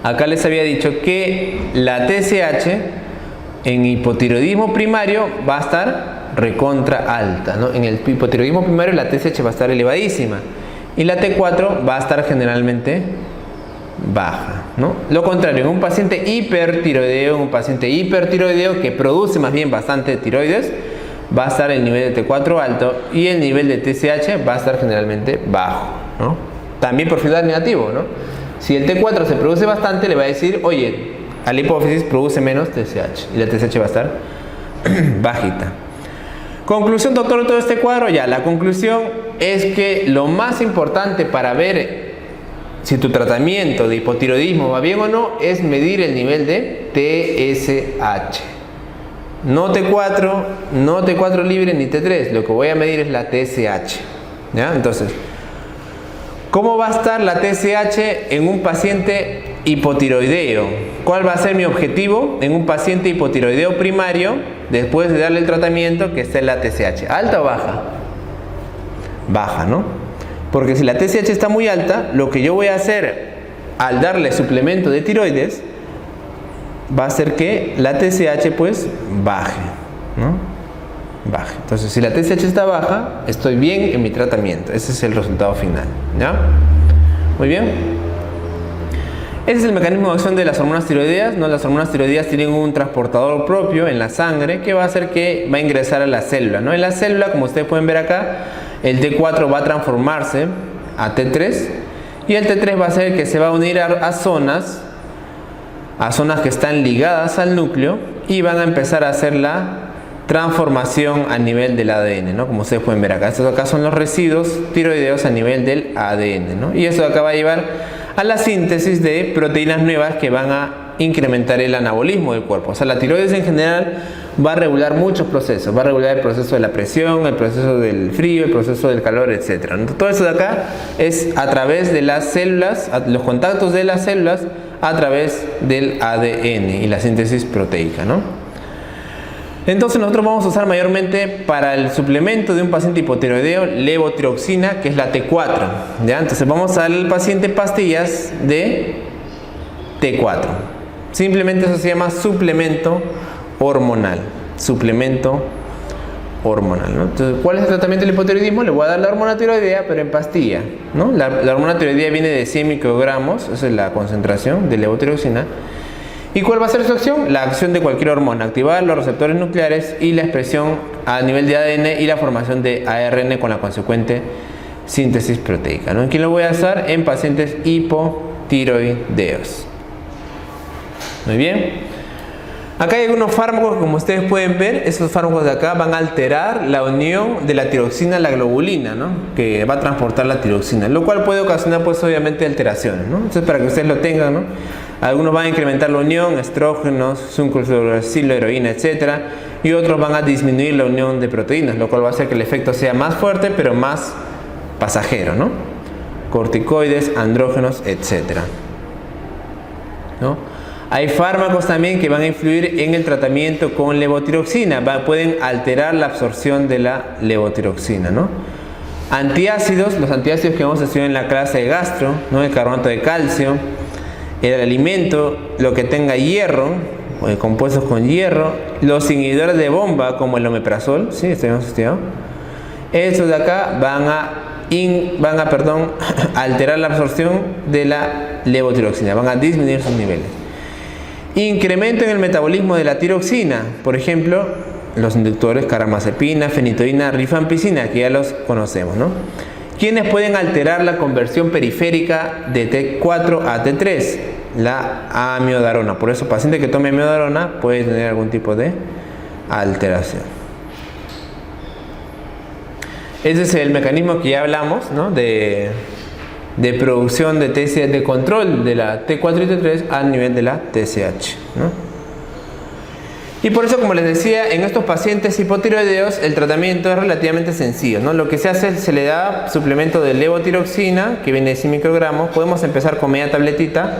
acá les había dicho que la TSH en hipotiroidismo primario va a estar recontra alta, ¿no? En el hipotiroidismo primario la TSH va a estar elevadísima y la T4 va a estar generalmente baja, ¿no? Lo contrario, en un paciente hipertiroideo que produce más bien bastante tiroides, va a estar el nivel de T4 alto y el nivel de TSH va a estar generalmente bajo, ¿no? También por feedback negativo, ¿no? Si el T4 se produce bastante, le va a decir, oye, a la hipófisis produce menos TSH y la TSH va a estar bajita. Conclusión, doctor, de todo este cuadro. Ya, la conclusión es que lo más importante para ver si tu tratamiento de hipotiroidismo va bien o no es medir el nivel de TSH. No T4, no T4 libre ni T3. Lo que voy a medir es la TSH. ¿Ya? Entonces, ¿cómo va a estar la TSH en un paciente hipotiroideo? ¿Cuál va a ser mi objetivo en un paciente hipotiroideo primario después de darle el tratamiento que esté en la TSH? ¿Alta o baja? Baja, ¿no? Porque si la TSH está muy alta, lo que yo voy a hacer al darle suplemento de tiroides va a hacer que la TSH pues baje, ¿no? Baje. Entonces, si la TSH está baja, estoy bien en mi tratamiento. Ese es el resultado final, ¿ya? Muy bien. Ese es el mecanismo de acción de las hormonas tiroideas, ¿no? Las hormonas tiroideas tienen un transportador propio en la sangre que va a hacer que va a ingresar a la célula, ¿no? En la célula, como ustedes pueden ver acá, el T4 va a transformarse a T3 y el T3 va a hacer que se va a unir a zonas que están ligadas al núcleo y van a empezar a hacer la transformación a nivel del ADN, ¿no? Como ustedes pueden ver acá. Estos acá son los residuos tiroideos a nivel del ADN, ¿no? Y eso acá va a llevar a la síntesis de proteínas nuevas que van a incrementar el anabolismo del cuerpo. O sea, la tiroides en general va a regular muchos procesos. Va a regular el proceso de la presión, el proceso del frío, el proceso del calor, etc. Todo eso de acá es a través de las células, los contactos de las células a través del ADN y la síntesis proteica, ¿no? Entonces nosotros vamos a usar mayormente para el suplemento de un paciente hipotiroideo levotiroxina, que es la T4, ¿ya? Entonces vamos a darle al paciente pastillas de T4, Simplemente eso se llama suplemento hormonal. Suplemento hormonal, ¿no? Entonces, ¿cuál es el tratamiento del hipotiroidismo? Le voy a dar la hormona tiroidea, pero en pastilla, ¿no? La hormona tiroidea viene de 100 microgramos, esa es la concentración de levotiroxina. ¿Y cuál va a ser su acción? La acción de cualquier hormona, activar los receptores nucleares y la expresión a nivel de ADN y la formación de ARN con la consecuente síntesis proteica, ¿no? ¿En quién lo voy a hacer? En pacientes hipotiroideos. Muy bien. Acá hay algunos fármacos que, como ustedes pueden ver, esos fármacos de acá van a alterar la unión de la tiroxina a la globulina, ¿no? Que va a transportar la tiroxina, lo cual puede ocasionar, pues, obviamente, alteraciones, ¿no? Entonces, para que ustedes lo tengan, ¿no? Algunos van a incrementar la unión, estrógenos, sulfuracilo, heroína, etc. Y otros van a disminuir la unión de proteínas, lo cual va a hacer que el efecto sea más fuerte, pero más pasajero, ¿no? Corticoides, andrógenos, etc. ¿No? Hay fármacos también que van a influir en el tratamiento con levotiroxina, pueden alterar la absorción de la levotiroxina, ¿no? Antiácidos, los antiácidos que vamos a estudiar en la clase de gastro, ¿no? El carbonato de calcio, el alimento, lo que tenga hierro, o compuestos con hierro, los inhibidores de bomba como el omeprazol, ¿sí? Esto hemos estudiado. Estos de acá van a alterar la absorción de la levotiroxina, van a disminuir sus niveles. Incremento en el metabolismo de la tiroxina, por ejemplo, los inductores caramazepina, fenitoína, rifampicina, que ya los conocemos, ¿no? ¿Quiénes pueden alterar la conversión periférica de T4 a T3? La amiodarona. Por eso, paciente que tome amiodarona puede tener algún tipo de alteración. Ese es el mecanismo que ya hablamos, ¿no? De producción de TSH, de control de la T4 y T3 a nivel de la TSH, ¿no? Y por eso, como les decía, en estos pacientes hipotiroideos el tratamiento es relativamente sencillo, ¿no? Lo que se hace es se le da suplemento de levotiroxina, que viene de 100 microgramos. Podemos empezar con media tabletita.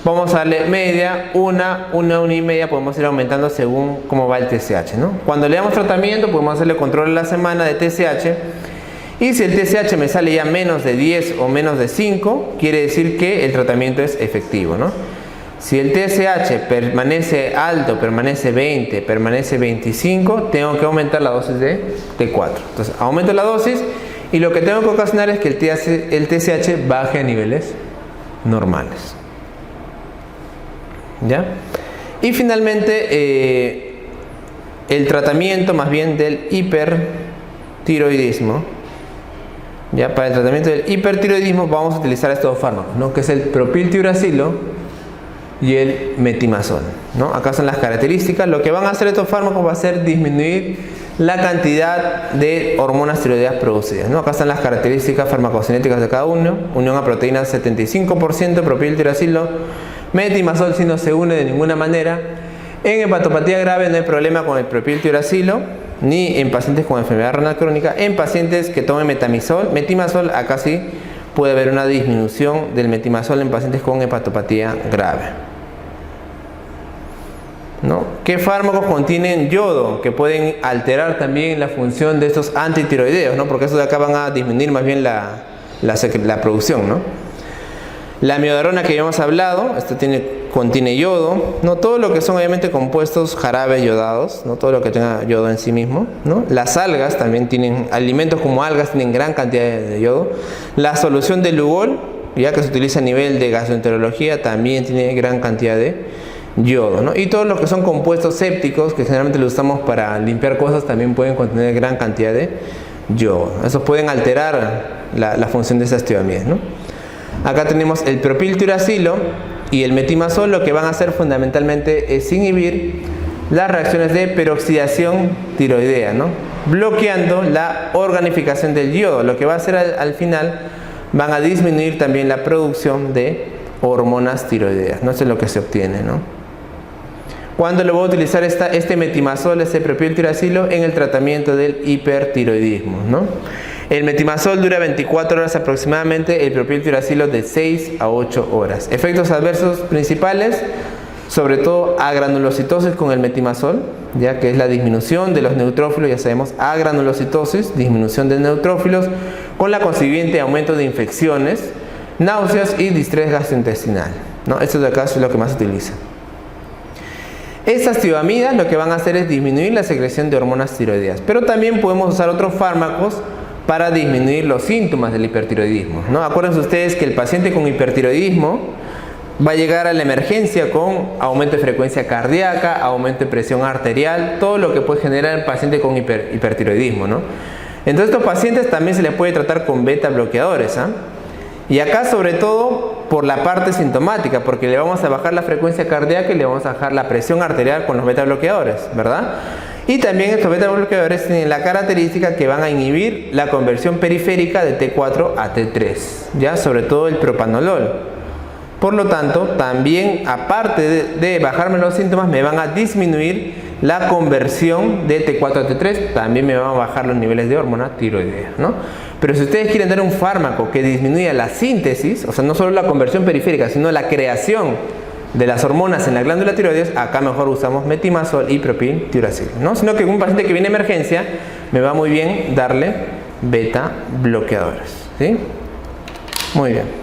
Vamos a darle media, una y media, podemos ir aumentando según cómo va el TSH, ¿no? Cuando le damos tratamiento, podemos hacerle control a la semana de TSH. Y si el TSH me sale ya menos de 10 o menos de 5, quiere decir que el tratamiento es efectivo, ¿no? Si el TSH permanece alto, permanece 20, permanece 25, tengo que aumentar la dosis de T4. Entonces, aumento la dosis y lo que tengo que ocasionar es que el TSH baje a niveles normales. ¿Ya? Y finalmente, el tratamiento más bien del hipertiroidismo. Ya, para el tratamiento del hipertiroidismo vamos a utilizar estos dos fármacos, ¿no? Que es el propiltiuracilo y el metimazol, ¿no? Acá son las características. Lo que van a hacer estos fármacos va a ser disminuir la cantidad de hormonas tiroideas producidas, ¿no? Acá están las características farmacocinéticas de cada uno. Unión a proteínas 75%, propiltiuracilo. Metimazol si no se une de ninguna manera. En hepatopatía grave no hay problema con el propiltiuracilo, ni en pacientes con enfermedad renal crónica. En pacientes que tomen metimazol, acá sí puede haber una disminución del metimazol en pacientes con hepatopatía grave, ¿no? ¿Qué fármacos contienen yodo? Que pueden alterar también la función de estos antitiroideos, ¿no? Porque estos de acá van a disminuir más bien la producción, ¿no? La amiodarona que ya hemos hablado, esto contiene yodo, ¿no? Todo lo que son obviamente compuestos jarabes yodados, ¿no? Todo lo que tenga yodo en sí mismo, ¿no? Las algas también tienen, alimentos como algas tienen gran cantidad de yodo. La solución de Lugol, ya que se utiliza a nivel de gastroenterología, también tiene gran cantidad de yodo, ¿no? Y todos los que son compuestos sépticos, que generalmente los usamos para limpiar cosas, también pueden contener gran cantidad de yodo. Esos pueden alterar la función de esas tiroides, ¿no? Acá tenemos el propiltiuracilo y el metimazol. Lo que van a hacer fundamentalmente es inhibir las reacciones de peroxidación tiroidea, ¿no? Bloqueando la organificación del yodo. Lo que va a hacer al final, van a disminuir también la producción de hormonas tiroideas, ¿no? Eso es lo que se obtiene, ¿no? ¿Cuándo le voy a utilizar este metimazol, este propiltiuracilo? En el tratamiento del hipertiroidismo, ¿no? El metimazol dura 24 horas aproximadamente, el propiltiuracilo de 6 a 8 horas. Efectos adversos principales, sobre todo agranulocitosis con el metimazol, ya que es la disminución de los neutrófilos, ya sabemos, agranulocitosis, disminución de neutrófilos, con la consiguiente aumento de infecciones, náuseas y distrés gastrointestinal, ¿no? Esto de acá es lo que más se utiliza. Estas tiroamidas lo que van a hacer es disminuir la secreción de hormonas tiroideas, pero también podemos usar otros fármacos para disminuir los síntomas del hipertiroidismo, ¿no? Acuérdense ustedes que el paciente con hipertiroidismo va a llegar a la emergencia con aumento de frecuencia cardíaca, aumento de presión arterial, todo lo que puede generar el paciente con hipertiroidismo, ¿no? Entonces estos pacientes también se les puede tratar con beta bloqueadores, ¿ah? Y acá sobre todo por la parte sintomática, porque le vamos a bajar la frecuencia cardíaca y le vamos a bajar la presión arterial con los beta bloqueadores, ¿verdad? Y también estos beta bloqueadores tienen la característica que van a inhibir la conversión periférica de T4 a T3, ya sobre todo el propanolol. Por lo tanto, también aparte de bajarme los síntomas, me van a disminuir la conversión de T4 a T3, también me van a bajar los niveles de hormona tiroidea, ¿no? Pero si ustedes quieren dar un fármaco que disminuya la síntesis, o sea, no solo la conversión periférica, sino la creación de las hormonas en la glándula tiroides, acá mejor usamos metimazol y propiltiuracil, ¿no? Sino que un paciente que viene a emergencia, me va muy bien darle beta bloqueadores, ¿sí? Muy bien.